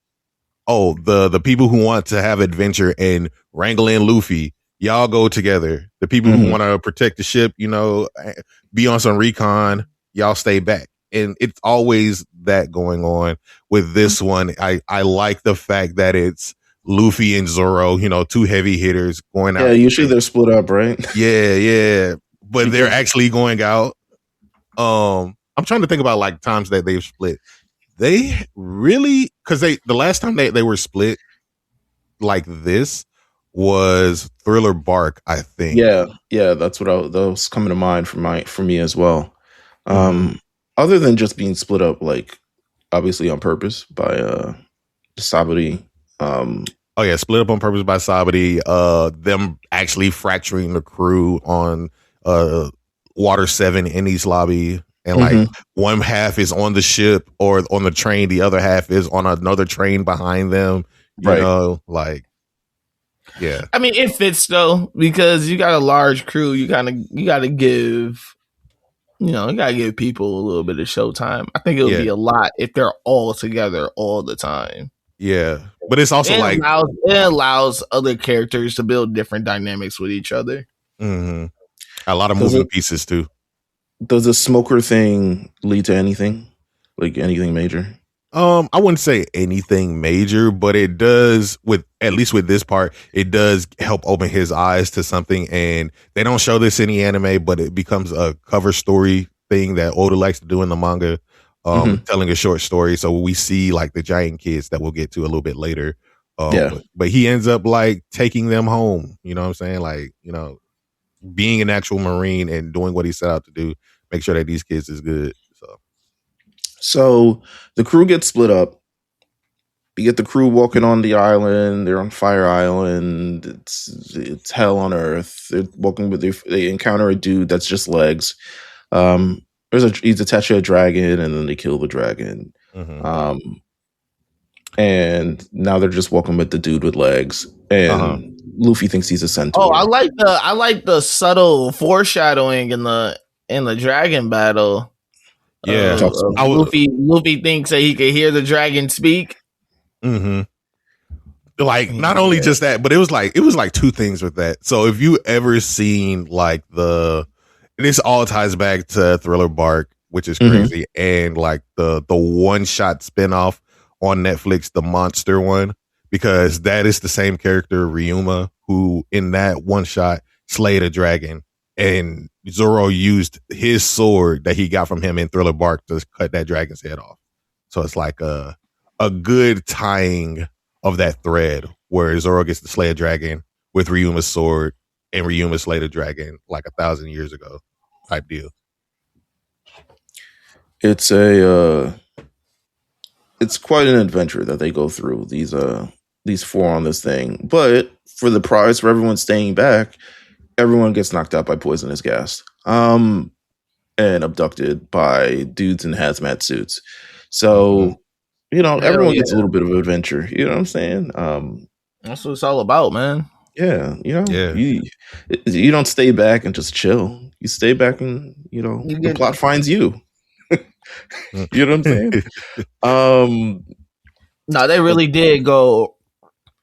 oh, the people who want to have adventure and wrangle in Luffy, y'all go together. The people who want to protect the ship, you know, be on some recon, y'all stay back. And it's always that going on with this one. I like the fact that it's Luffy and Zoro, you know, two heavy hitters going out. Yeah, usually they're split up, right? Yeah. But they're actually going out. I'm trying to think about like times that they've split. They really, because the last time they were split like this was Thriller Bark, I think. Yeah, that's what that was coming to mind for me as well. Other than just being split up, like obviously on purpose by Sabati. Split up on purpose by Sabati. Them actually fracturing the crew on Water 7 in East Lobby. And like one half is on the ship or on the train, the other half is on another train behind them. You know, like, yeah. I mean, it fits though, because you got a large crew. You gotta give, you gotta give people a little bit of showtime. I think it would be a lot if they're all together all the time. Yeah, but it's also it allows other characters to build different dynamics with each other. A lot of moving pieces too. Does the Smoker thing lead to anything? Like anything major? I wouldn't say anything major, but it does, at least with this part, it does help open his eyes to something. And they don't show this in the anime, but it becomes a cover story thing that Oda likes to do in the manga, telling a short story. So we see like the giant kids that we'll get to a little bit later. But he ends up like taking them home. You know what I'm saying? Like, you know, being an actual Marine and doing what he set out to do, make sure that these kids is good. So the crew gets split up. You get the crew walking on the island. They're on Fire Island. It's hell on earth. They're walking they encounter a dude that's just legs. He's attached to a dragon, and then they kill the dragon. And now they're just walking with the dude with legs. And Luffy thinks he's a centaur. Oh, I like the subtle foreshadowing in the dragon battle. Yeah, Luffy thinks that he can hear the dragon speak. Like not only just that, but it was like two things with that. So if you ever seen like this all ties back to Thriller Bark, which is crazy, and like the one shot spinoff on Netflix, the monster one, because that is the same character Ryuma who in that one shot slayed a dragon. And Zoro used his sword that he got from him in Thriller Bark to cut that dragon's head off. So it's like a good tying of that thread where Zoro gets to slay a dragon with Ryuma's sword, and Ryuma slayed a dragon like 1,000 years ago type deal. It's a it's quite an adventure that they go through. These four on this thing, but for the prize for everyone staying back, everyone gets knocked out by poisonous gas. And abducted by dudes in hazmat suits. So, everyone gets a little bit of adventure. You know what I'm saying? That's what it's all about, man. Yeah, you don't stay back and just chill. You stay back and the plot finds you. You know what I'm saying? No, they really did go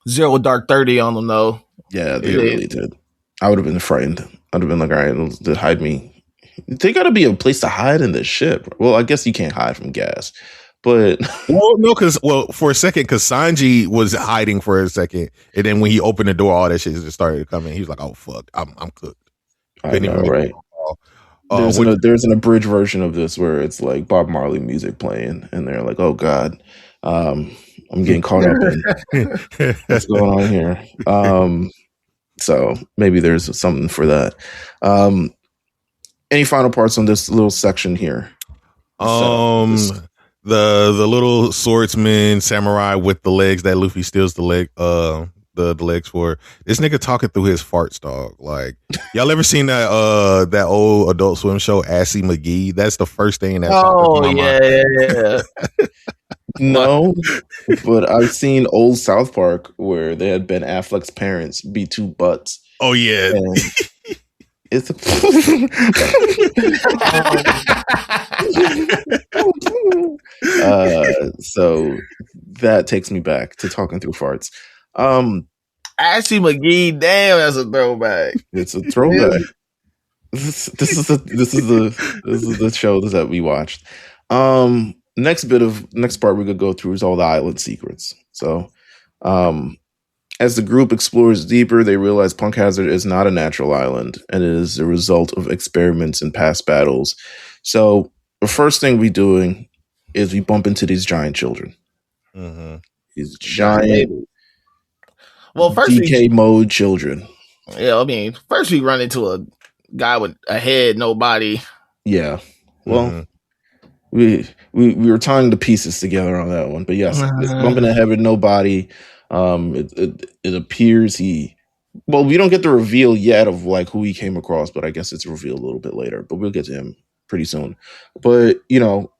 zero dark 30 on them, though. Yeah, they really did. I would have been frightened. I'd have been like, all right, they hide me. They got to be a place to hide in this ship. Well, I guess you can't hide from gas, but for a second, because Sanji was hiding for a second, and then when he opened the door, all that shit just started coming. He was like, "Oh fuck, I'm cooked." I know, right? There's an abridged version of this where it's like Bob Marley music playing, and they're like, "Oh God, I'm getting caught up in what's going on here." So maybe there's something for that. Any final parts on this little section here? The little swordsman samurai with the legs that Luffy steals the legs for. This nigga talking through his farts, dog. Like, y'all ever seen that old Adult Swim show, Assy McGee? That's the first thing that. Oh yeah. No, but I've seen old South Park where they had Ben Affleck's parents be two butts. Oh yeah. It's so that takes me back to talking through farts. Assy McGee, damn, that's a throwback. It's a throwback. This is the show that we watched. Next part we could go through is all the island secrets. So, as the group explores deeper, they realize Punk Hazard is not a natural island and it is a result of experiments in past battles. So the first thing we're doing is we bump into these giant children. Mm-hmm. These giant, first DK mode children. Yeah, I mean, first we run into a guy with a head, no body. Yeah. Well, we were tying the pieces together on that one, but yes, it's bumping a head with no body. It appears we don't get the reveal yet of like who he came across, but I guess it's revealed a little bit later, but we'll get to him pretty soon. But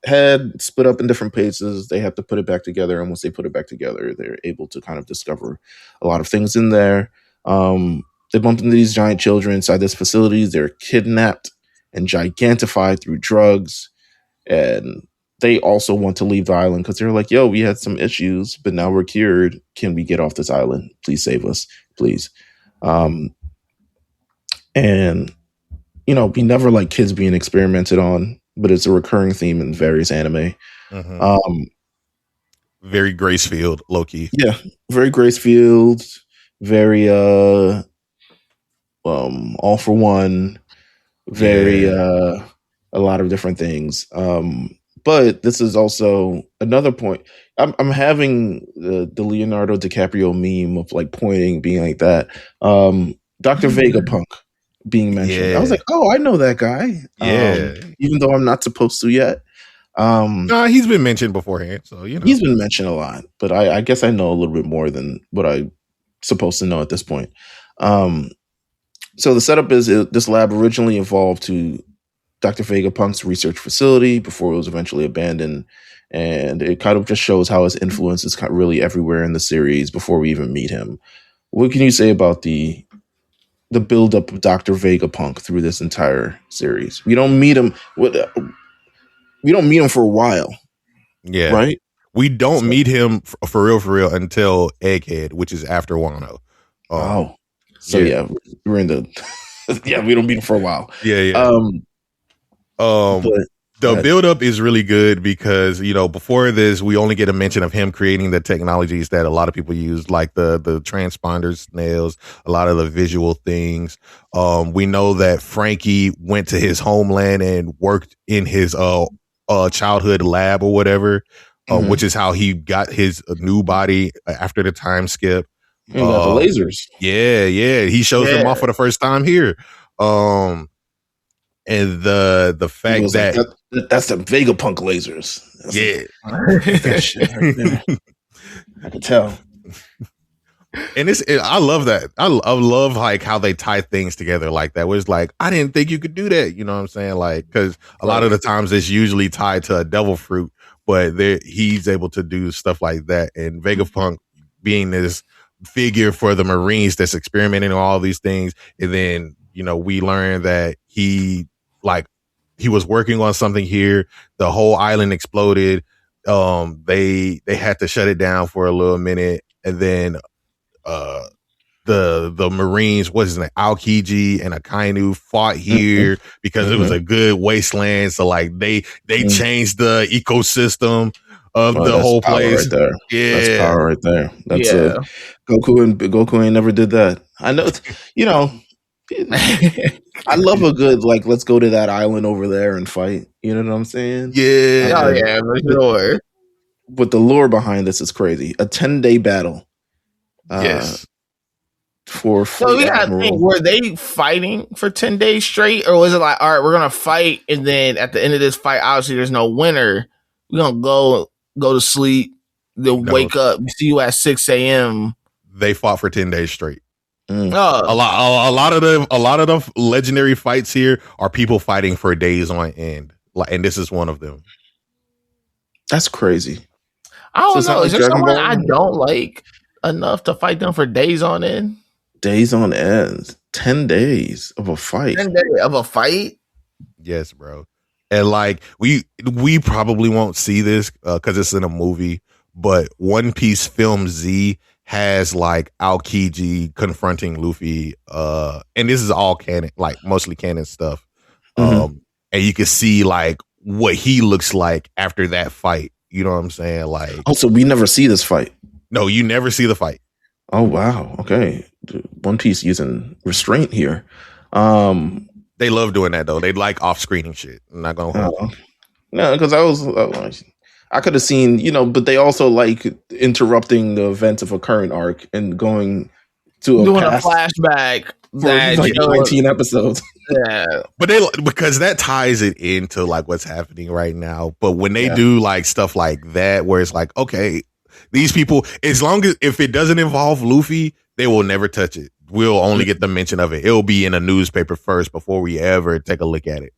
head split up in different pieces. They have to put it back together, and once they put it back together, they're able to kind of discover a lot of things in there. They bumped into these giant children inside this facility. They're kidnapped and gigantified through drugs, and they also want to leave the island because they're like, yo, we had some issues, but now we're cured. Can we get off this island? Please save us, please. And, we never like kids being experimented on, but it's a recurring theme in various anime. Mm-hmm. Very Gracefield, low-key. Yeah, very Gracefield, very All for One, very a lot of different things. But this is also another point. I'm having the Leonardo DiCaprio meme of like pointing, being like that. Dr. Vegapunk being mentioned. Yeah. I was like, oh, I know that guy. Yeah. Even though I'm not supposed to yet. He's been mentioned beforehand, so he's been mentioned a lot. But I guess I know a little bit more than what I'm supposed to know at this point. So the setup is this lab originally evolved to Dr. Vegapunk's research facility before it was eventually abandoned. And it kind of just shows how his influence is kind of really everywhere in the series before we even meet him. What can you say about the build-up of Dr. Vegapunk through this entire series? We don't meet him. We don't meet him for a while. Yeah. Right? We don't meet him for real until Egghead, which is after Wano. So we're in the... yeah, we don't meet him for a while. Yeah. The build-up is really good because, before this, we only get a mention of him creating the technologies that a lot of people use, like the transponder snails, a lot of the visual things. We know that Frankie went to his homeland and worked in his childhood lab or whatever, which is how he got his new body after the time skip. The lasers. Yeah. He shows them off for the first time here. And the fact that That's the Vegapunk lasers. That shit right there. I can tell. And I love that. I love like how they tie things together like that. Where it's like, I didn't think you could do that. You know what I'm saying? Like, because a lot of the times it's usually tied to a devil fruit, but he's able to do stuff like that. And Vegapunk being this figure for the Marines that's experimenting on all these things, and then we learn that he was working on something here. The whole island exploded. They had to shut it down for a little minute, and then the Marines, what is his name, Aokiji and Akainu fought here because it was a good wasteland. So like they changed the ecosystem of the whole place. Right there. Yeah, that's power right there. That's Goku ain't never did that. I know. I love a good let's go to that island over there and fight. You know what I'm saying? Yeah. Oh yeah, for sure. But the lore behind this is crazy. A 10-day battle. Yes. So we gotta think, were they fighting for 10 days straight, or was it like, all right, we're gonna fight, and then at the end of this fight, obviously there's no winner. We're gonna go to sleep, then wake up, see you at 6 a.m. They fought for 10 days straight. Oh. A lot of the legendary fights here are people fighting for days on end, and this is one of them. That's crazy. I don't know. Is there someone I don't like enough to fight them for days on end? Days on end. 10 days of a fight. 10 days of a fight? Yes, bro. And we probably won't see this because it's in a movie, but One Piece Film Z has Aokiji confronting Luffy, and this is all canon, mostly canon stuff. And you can see what he looks like after that fight. You know what I'm saying? So we never see this fight. No, you never see the fight. Oh wow. Okay. One Piece using restraint here. They love doing that though. They like off-screening shit. I'm not gonna hold you. No, because I could have seen, but they also like interrupting the events of a current arc and going to doing a flashback for 19 episodes. Yeah, but because that ties it into what's happening right now. But when they do stuff like that, where it's okay, these people, as long as if it doesn't involve Luffy, they will never touch it. We'll only get the mention of it. It'll be in a newspaper first before we ever take a look at it.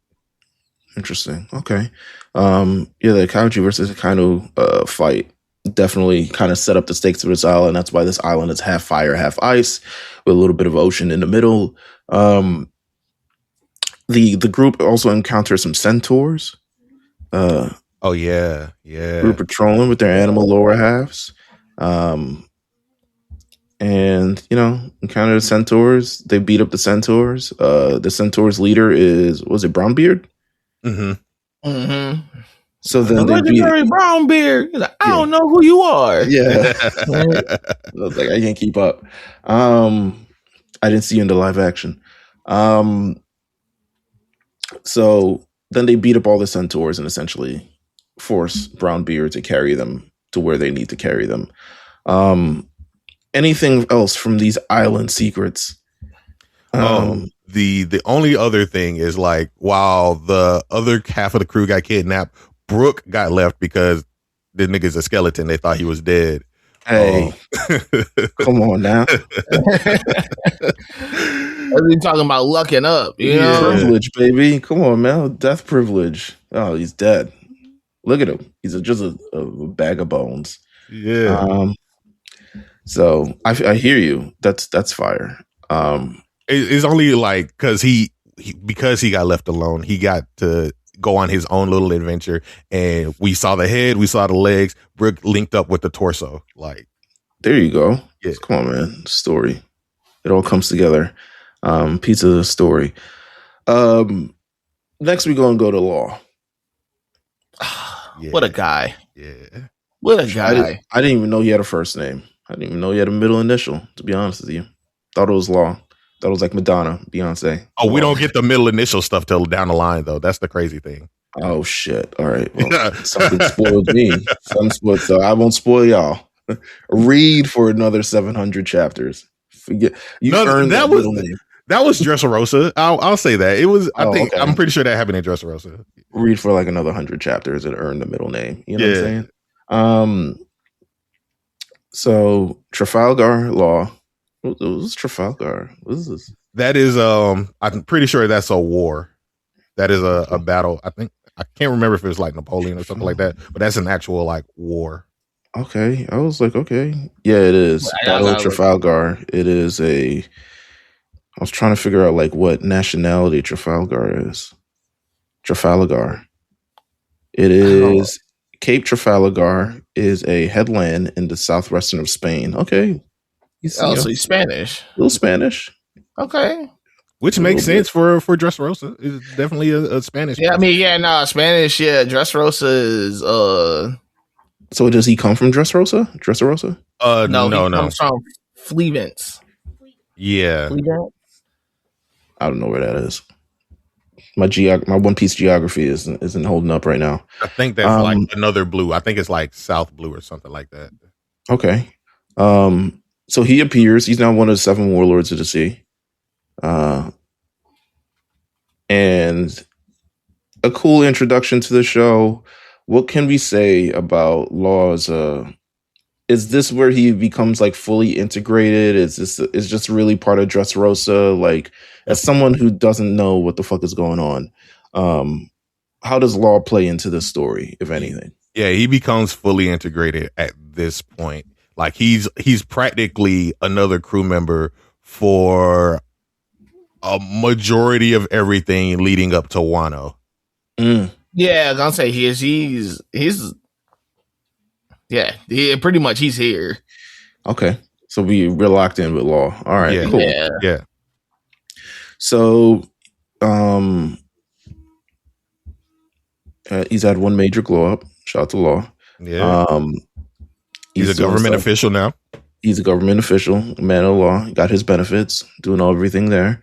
Interesting. Okay. The Kaiju versus Akainu fight definitely kind of set up the stakes of this island. That's why this island is half fire, half ice, with a little bit of ocean in the middle. The group also encounters some centaurs. Oh yeah. Group patrolling with their animal lower halves. And encounter the centaurs. They beat up the centaurs. The centaurs leader was it Brownbeard? So then they beat Brownbeard. He's I don't know who you are. Yeah. I was I can't keep up. I didn't see you in the live action. So then they beat up all the centaurs and essentially force Brownbeard to carry them to where they need to carry them. Anything else from these island secrets? The only other thing is while the other half of the crew got kidnapped, Brook got left because the nigga's a skeleton. They thought he was dead. Hey, come on now. Are you talking about lucking up? You know? Privilege, baby. Come on, man. Death privilege. Oh, he's dead. Look at him. He's just a bag of bones. Yeah. So I hear you. That's fire. It's only because because he got left alone, he got to go on his own little adventure, and we saw the head, we saw the legs. Brook linked up with the torso. There you go. Yeah. Come on, man. Story. It all comes together. Piece of the story. Next, we're gonna go to Law. What a guy. Yeah. What a guy. I didn't even know he had a first name. I didn't even know he had a middle initial, to be honest with you. Thought it was Law. Thought it was like Madonna, Beyonce. Oh, we don't get the middle initial stuff till down the line, though. That's the crazy thing. Oh, shit. All right. Well, something spoiled me. Something spoiled, so I won't spoil y'all. Read for another 700 chapters. Forget you earned that middle name. That was Dressrosa. I'll say that. It was. Okay. I'm pretty sure that happened in Dressrosa. Read for like another 100 chapters and earn the middle name. You know what I'm saying? So Trafalgar Law. What's Trafalgar? What is this? That is. I'm pretty sure that's a war. That is a battle. I think I can't remember if it was like Napoleon or something like that, but that's an actual like war. Okay, I was like, okay, yeah, it is Battle of Trafalgar. It is a. I was trying to figure out like what nationality Trafalgar is. Trafalgar. It is Cape Trafalgar is a headland in the southwestern of Spain. Okay. So he's Spanish. A little Spanish. Okay. Which makes sense for Dressrosa. It's definitely a Spanish. Yeah, Spanish. Yeah, Dressrosa is. So does he come from Dressrosa? Dressrosa? No. He comes from Flevence. Yeah. Flevence? I don't know where that is. My One Piece geography isn't holding up right now. I think that's like another blue. I think it's like South Blue or something like that. Okay. So he appears. He's now one of the 7 warlords of the sea. And a cool introduction to the show. What can we say about Law's? Is this where he becomes like fully integrated? Is just really part of Dressrosa? Like, as someone who doesn't know what the fuck is going on, how does Law play into this story, if anything? Yeah, he becomes fully integrated at this point. Like he's practically another crew member for a majority of everything leading up to Wano. Yeah, I was gonna say he's pretty much he's here. Okay, so we're locked in with Law. All right, cool. Yeah. So, he's had one major glow up. Shout out to Law. Yeah. He's a government official now. He's a government official, a man of law. Got his benefits, doing everything there.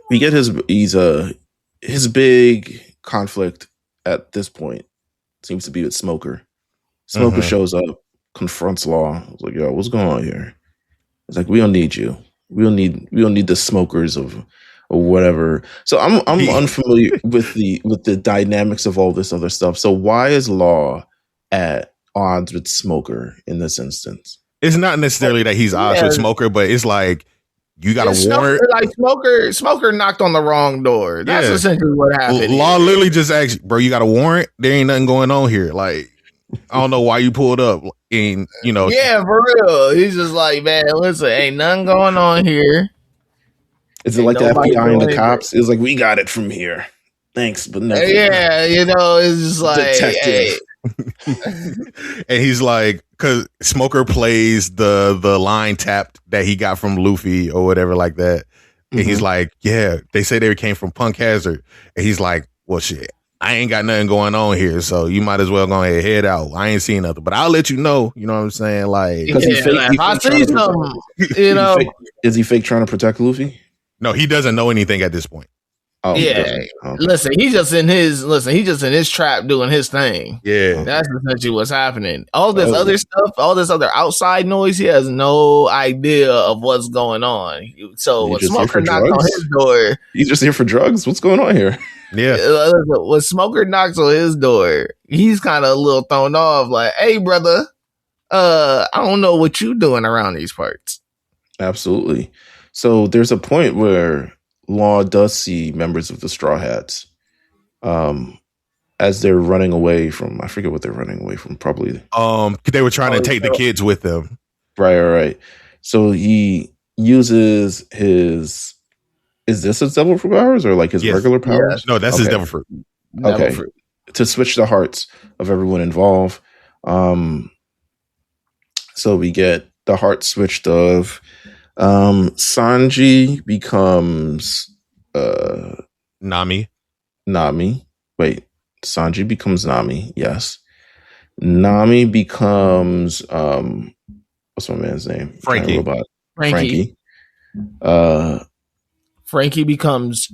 We get his big conflict at this point seems to be with Smoker. Smoker shows up, confronts Law. I was like, yo, what's going on here? It's like, we don't need you. We don't need the smokers or whatever. So I'm unfamiliar with the dynamics of all this other stuff. So why is Law at odds with Smoker in this instance? It's not necessarily that he's odds with Smoker, but it's like you got a warrant. Like Smoker knocked on the wrong door. That's essentially what happened. Law literally just asked, bro, you got a warrant? There ain't nothing going on here. Like, I don't know why you pulled up. And yeah, for real. He's just like, man, listen, ain't nothing going on here. Is it like the FBI and the cops? It's like, we got it from here. Thanks, but no. Yeah, it's just like, detective. Hey. And he's like, because Smoker plays the line tapped that he got from Luffy or whatever like that. And he's like, yeah, they say they came from Punk Hazard. And he's like, well, shit, I ain't got nothing going on here, so you might as well go ahead, head out. I ain't seen nothing, but I'll let you know. You know what I'm saying? Like, I see something. Is he fake trying to protect Luffy? No, he doesn't know anything at this point. Oh, yeah. Okay. Listen, he's just in his trap doing his thing. Yeah. That's essentially what's happening. All this other stuff, all this other outside noise, he has no idea of what's going on. So when Smoker knocks on his door, he's just here for drugs. What's going on here? Yeah. When Smoker knocks on his door, he's kind of a little thrown off, like, hey, brother, I don't know what you doing around these parts. Absolutely. So there's a point where Law does see members of the Straw Hats as they're running away from, I forget what they're running away from, probably. They were trying to take the kids with them. Right. So he uses his, is this his devil fruit powers or like his regular powers? Yeah. No, that's his devil fruit. Okay. To switch the hearts of everyone involved. So we get the heart switched of Sanji becomes Nami. Wait, Sanji becomes Nami, yes. Nami becomes what's my man's name? Frankie. Frankie becomes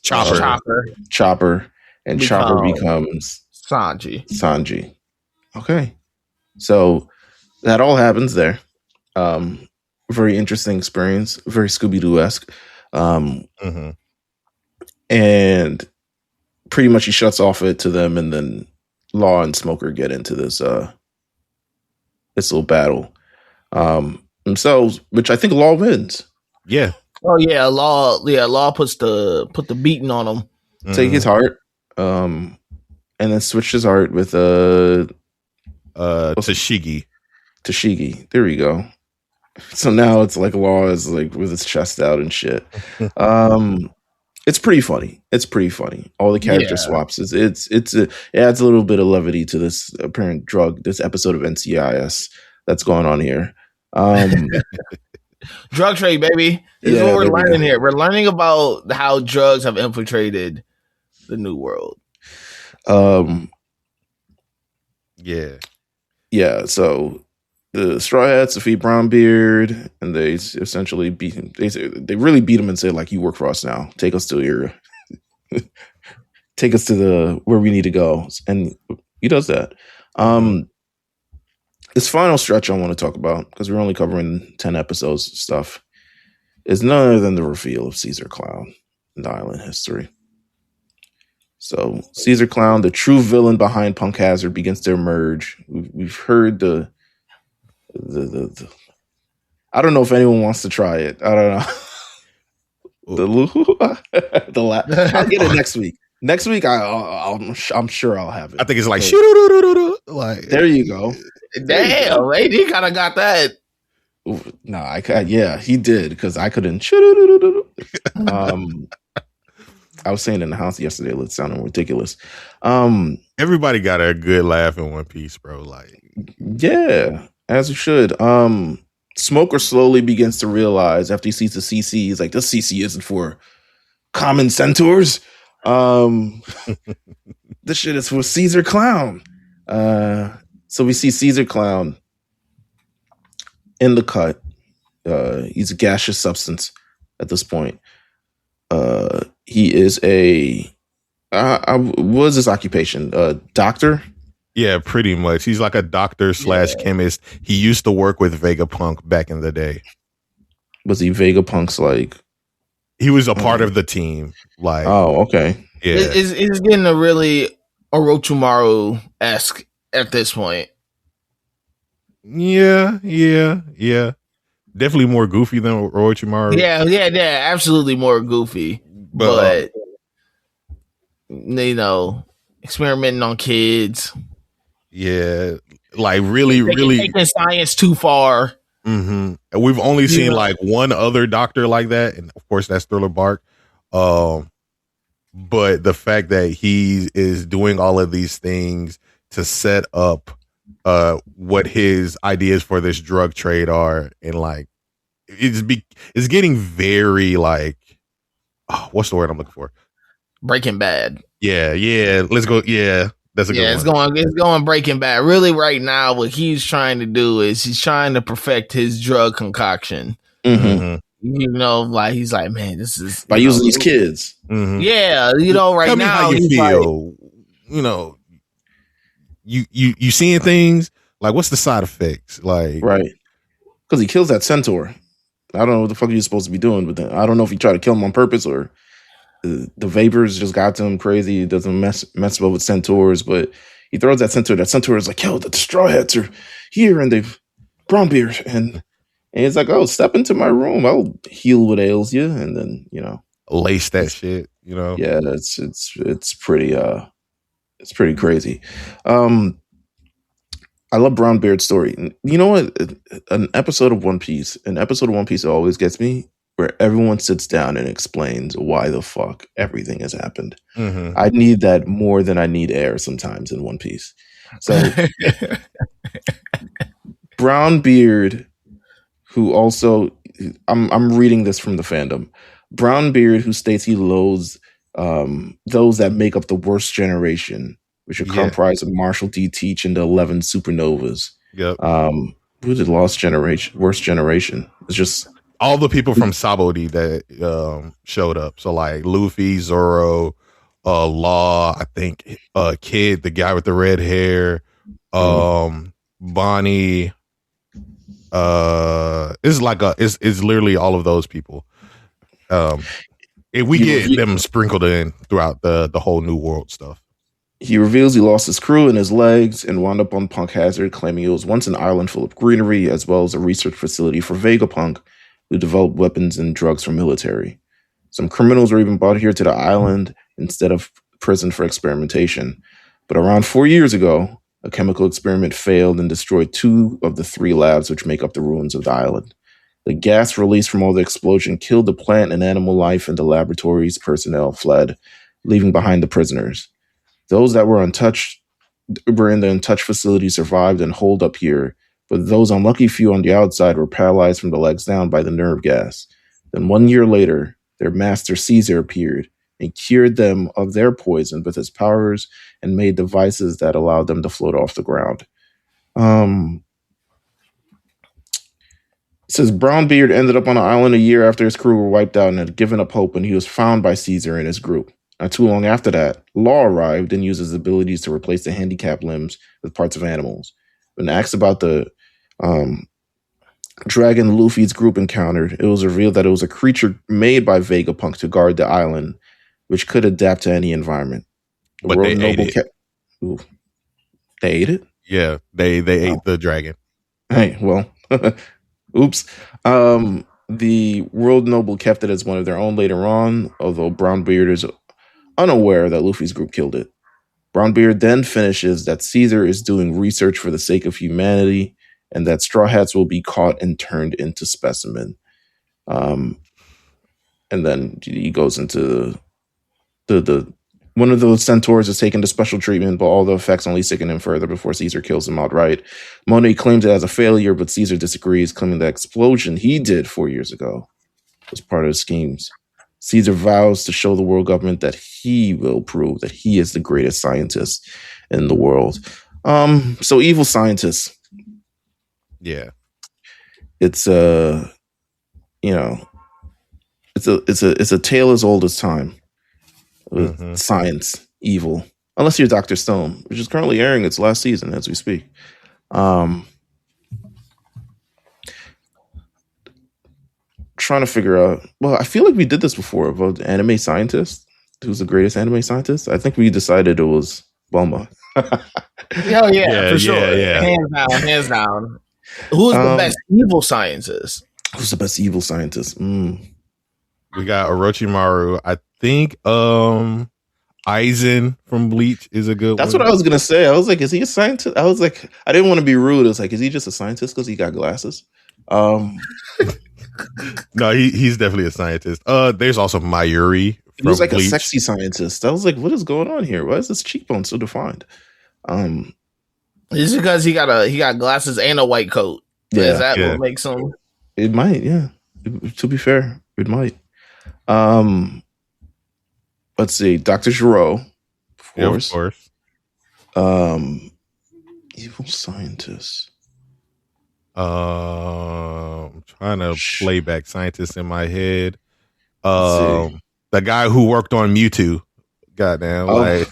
Chopper. And Chopper becomes Sanji. Okay. So that all happens there. very interesting experience, very Scooby-Doo-esque. Mm-hmm. And pretty much he shuts off it to them, and then Law and Smoker get into this little battle themselves, which I think Law wins. Yeah. Oh yeah, Law put the beating on him. Take his heart, and then switch his heart with Tashigi. There we go. So now it's like Law is like with his chest out and shit. It's pretty funny. All the character swaps. It adds a little bit of levity to this apparent this episode of NCIS that's going on here. Drug trade, baby. This is what we're learning here. We're learning about how drugs have infiltrated the new world. Yeah. So the Straw Hats defeat Brownbeard, and they essentially beat him. They really beat him and say, like, "You work for us now. Take us to where we need to go." And he does that. This final stretch I want to talk about, because we're only covering 10 episodes of stuff, is none other than the reveal of Caesar Clown in the island history. So Caesar Clown, the true villain behind Punk Hazard, begins to emerge. We've heard the I don't know if anyone wants to try it. I don't know. I'll get it next week. Next week, I'm sure I'll have it. I think it's like like there you go. Damn, he kind of got that. No, he did, because I couldn't. I was saying in the house yesterday, it sounded ridiculous. Everybody got a good laugh in One Piece, bro. Like, yeah, as you should. Smoker slowly begins to realize after he sees the CC, he's like, this CC isn't for common centaurs. This shit is for Caesar Clown. So we see Caesar Clown in the cut. He's a gaseous substance at this point. He is what is his occupation? Doctor? Yeah, pretty much. He's like a doctor / chemist. He used to work with Vegapunk back in the day. Was he Vegapunk's like? He was a part of the team. Like, oh, okay. Yeah, it's getting a really Orochimaru-esque at this point. Yeah. Definitely more goofy than Orochimaru. Yeah, absolutely more goofy. But experimenting on kids. Yeah, like really taking science too far. Mm-hmm. And we've only seen like one other doctor like that, and of course that's Thriller Bark. But the fact that he is doing all of these things to set up what his ideas for this drug trade are, and like it's getting very like, what's the word I'm looking for? Breaking Bad. Yeah. Let's go. Yeah, that's a good one. It's going Breaking Bad. Really, right now, what he's trying to do is he's trying to perfect his drug concoction. Mm-hmm. Like he's like, man, this is by using these kids. Mm-hmm. Yeah, right Tell now, me how you feel. Like, you seeing things, like, what's the side effects? Like, right? Because he kills that centaur. I don't know what the fuck you're supposed to be doing with that. I don't know if he tried to kill him on purpose or the vapors just got to him crazy. He doesn't mess well with centaurs, but he throws that centaur. That centaur is like, yo, the Straw Hats are here and they've Brownbeard. And he's like, oh, step into my room. I'll heal what ails you. And then, lace that shit, Yeah, it's pretty crazy. I love Brownbeard's story. You know what? An episode of One Piece always gets me, where everyone sits down and explains why the fuck everything has happened. Mm-hmm. I need that more than I need air sometimes in One Piece. So Brownbeard, who also, I'm reading this from the fandom, Brownbeard, who states he loathes those that make up the worst generation, which are comprised of Marshall D. Teach and the 11 supernovas. Yep. Who did Worst Generation? It's just all the people from Sabaody that showed up. So like Luffy, Zoro, Law, I think Kid, the guy with the red hair, Bonnie, It's literally all of those people. If we get them sprinkled in throughout the whole New World stuff. He reveals he lost his crew and his legs and wound up on Punk Hazard, claiming it was once an island full of greenery as well as a research facility for Vegapunk, who developed weapons and drugs for military. Some criminals were even brought here to the island instead of prison for experimentation. But around 4 years ago, a chemical experiment failed and destroyed 2 of the 3 labs which make up the ruins of the island. The gas released from all the explosion killed the plant and animal life, and the laboratory's personnel fled, leaving behind the prisoners. Those that were in the untouched facility survived and holed up here, but those unlucky few on the outside were paralyzed from the legs down by the nerve gas. Then 1 year later, their master Caesar appeared and cured them of their poison with his powers and made devices that allowed them to float off the ground. It says Brownbeard ended up on an island a year after his crew were wiped out and had given up hope when he was found by Caesar and his group. Not too long after that, Law arrived and used his abilities to replace the handicapped limbs with parts of animals. When asked about the dragon Luffy's group encountered, it was revealed that it was a creature made by Vegapunk to guard the island, which could adapt to any environment. But they ate it. They ate it? Yeah, they ate the dragon. Hey, well, oops. The World Noble kept it as one of their own later on, although Brownbeard is unaware that Luffy's group killed it. Brownbeard then finishes that Caesar is doing research for the sake of humanity and that Straw Hats will be caught and turned into specimen. And then he goes into the one of those centaurs is taken to special treatment, but all the effects only sicken him further before Caesar kills him outright. Monet claims it as a failure, but Caesar disagrees, claiming the explosion he did 4 years ago was part of his schemes. Caesar vows to show the world government that he will prove that he is the greatest scientist in the world. So evil scientists. Yeah. It's it's a tale as old as time. With science, evil. Unless you're Dr. Stone, which is currently airing its last season as we speak. Trying to figure out. Well, I feel like we did this before about the anime scientist. Who's the greatest anime scientist? I think we decided it was Bulma. Hell yeah, for sure. Yeah. Hands down. Who's the best evil scientist? Who's the best evil scientist? We got Orochimaru. I think Aizen from Bleach is a good That's one. What I was gonna say. I was like, is he a scientist? I was like, I didn't want to be rude. I was like, is he just a scientist because he got glasses? No, he's definitely a scientist. There's also Mayuri. He was like Bleach. A sexy scientist. I was like, what is going on here? Why is this cheekbone so defined? It's because he got glasses and a white coat. Yeah, is that what makes him? It might, yeah. To be fair, it might. Let's see, Dr. Giro, of course. Yeah, of course. Evil scientist. I'm trying to play back scientists in my head. The guy who worked on Mewtwo. Goddamn. Like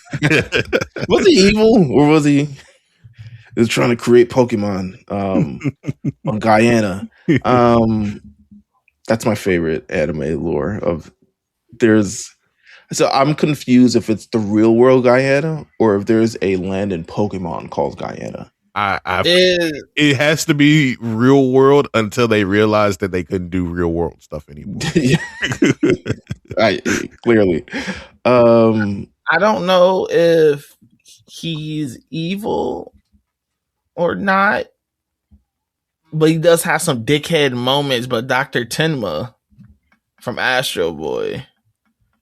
was he evil or was he trying to create Pokemon on Guyana? That's my favorite anime lore of so I'm confused if it's the real world Guyana or if there's a land in Pokemon called Guyana. It has to be real world until they realize that they couldn't do real world stuff anymore. Clearly. I don't know if he's evil or not, but he does have some dickhead moments. But Dr. Tenma from Astro Boy,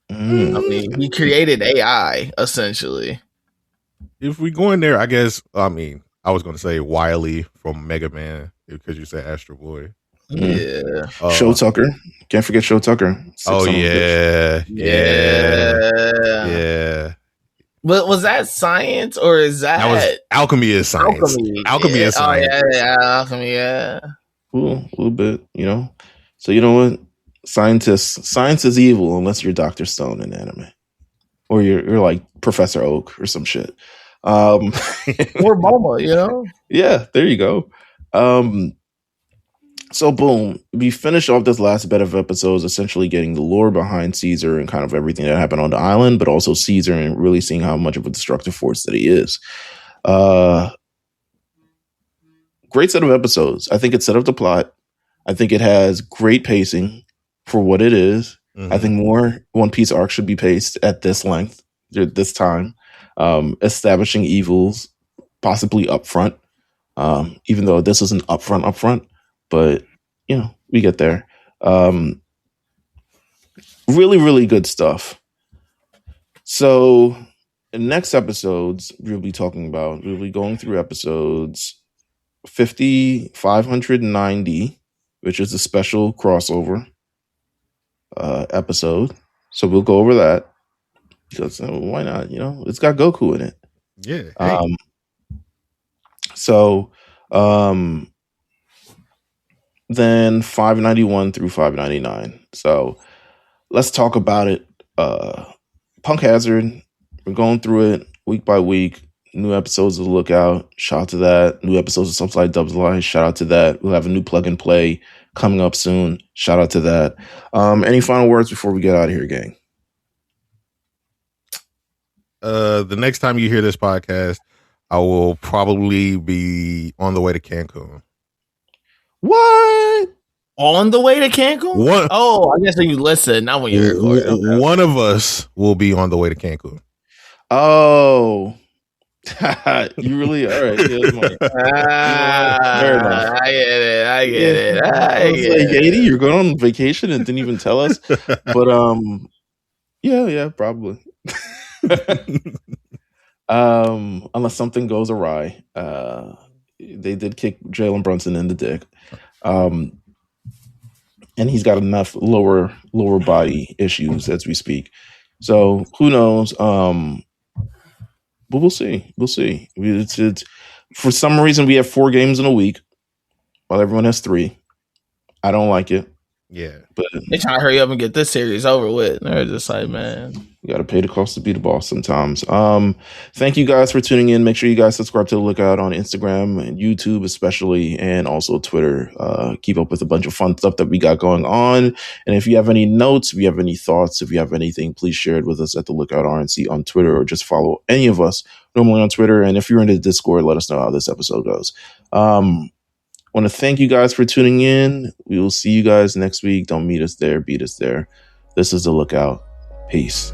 I mean, he created AI essentially. If we go in there, I guess, I mean, I was going to say Wily from Mega Man because you said Astro Boy. Yeah. Show Tucker. Can't forget Show Tucker. Yeah. But was that science or is that was alchemy is science. Alchemy is science. Alchemy, yeah. Cool, a little bit, you know. So you know what? Science is evil unless you're Dr. Stone in anime. Or you're like Professor Oak or some shit. Or Bulma, you know? Yeah, there you go. So boom, we finished off this last bit of episodes, essentially getting the lore behind Caesar and kind of everything that happened on the island, but also Caesar and really seeing how much of a destructive force that he is. Great set of episodes. I think it set up the plot. I think it has great pacing for what it is. Mm-hmm. I think more One Piece arcs should be paced at this length, this time, establishing evils possibly upfront. Even though this isn't upfront, but you know, we get there. Really, really good stuff. So in next episodes, we'll be going through episodes 50, 590, which is a special crossover episode. So we'll go over that because why not? You know, it's got Goku in it. Yeah. Hey. Then 591 through 599. So let's talk about it. Punk Hazard, we're going through it week by week. New episodes to look out. Shout out to that. New episodes of Subside Dubslice. Shout out to that. We'll have a new plug and play coming up soon. Shout out to that. Any final words before we get out of here, gang? The next time you hear this podcast, I will probably be on the way to Cancun. What? On the way to Cancun? I guess when you listen, not when you record. Okay. One of us will be on the way to Cancun. Oh. You really all right? I get it. Katie, you're going on vacation and didn't even tell us. But yeah, probably. Unless something goes awry. They did kick Jalen Brunson in the dick. And he's got enough lower body issues as we speak. So who knows? But we'll see. It's for some reason we have 4 games in a week while everyone has 3. I don't like it. Yeah. But they trying to hurry up and get this series over with. They're just like, man, you got to pay the cost to be the boss sometimes. Thank you guys for tuning in. Make sure you guys subscribe to The Lookout on Instagram and YouTube especially, and also Twitter. Keep up with a bunch of fun stuff that we got going on. And if you have any notes, if you have any thoughts, if you have anything, please share it with us at The Lookout RNC on Twitter, or just follow any of us normally on Twitter. And if you're in the Discord, let us know how this episode goes. Want to thank you guys for tuning in. We will see you guys next week. Don't meet us there, beat us there. This is The Lookout. Peace.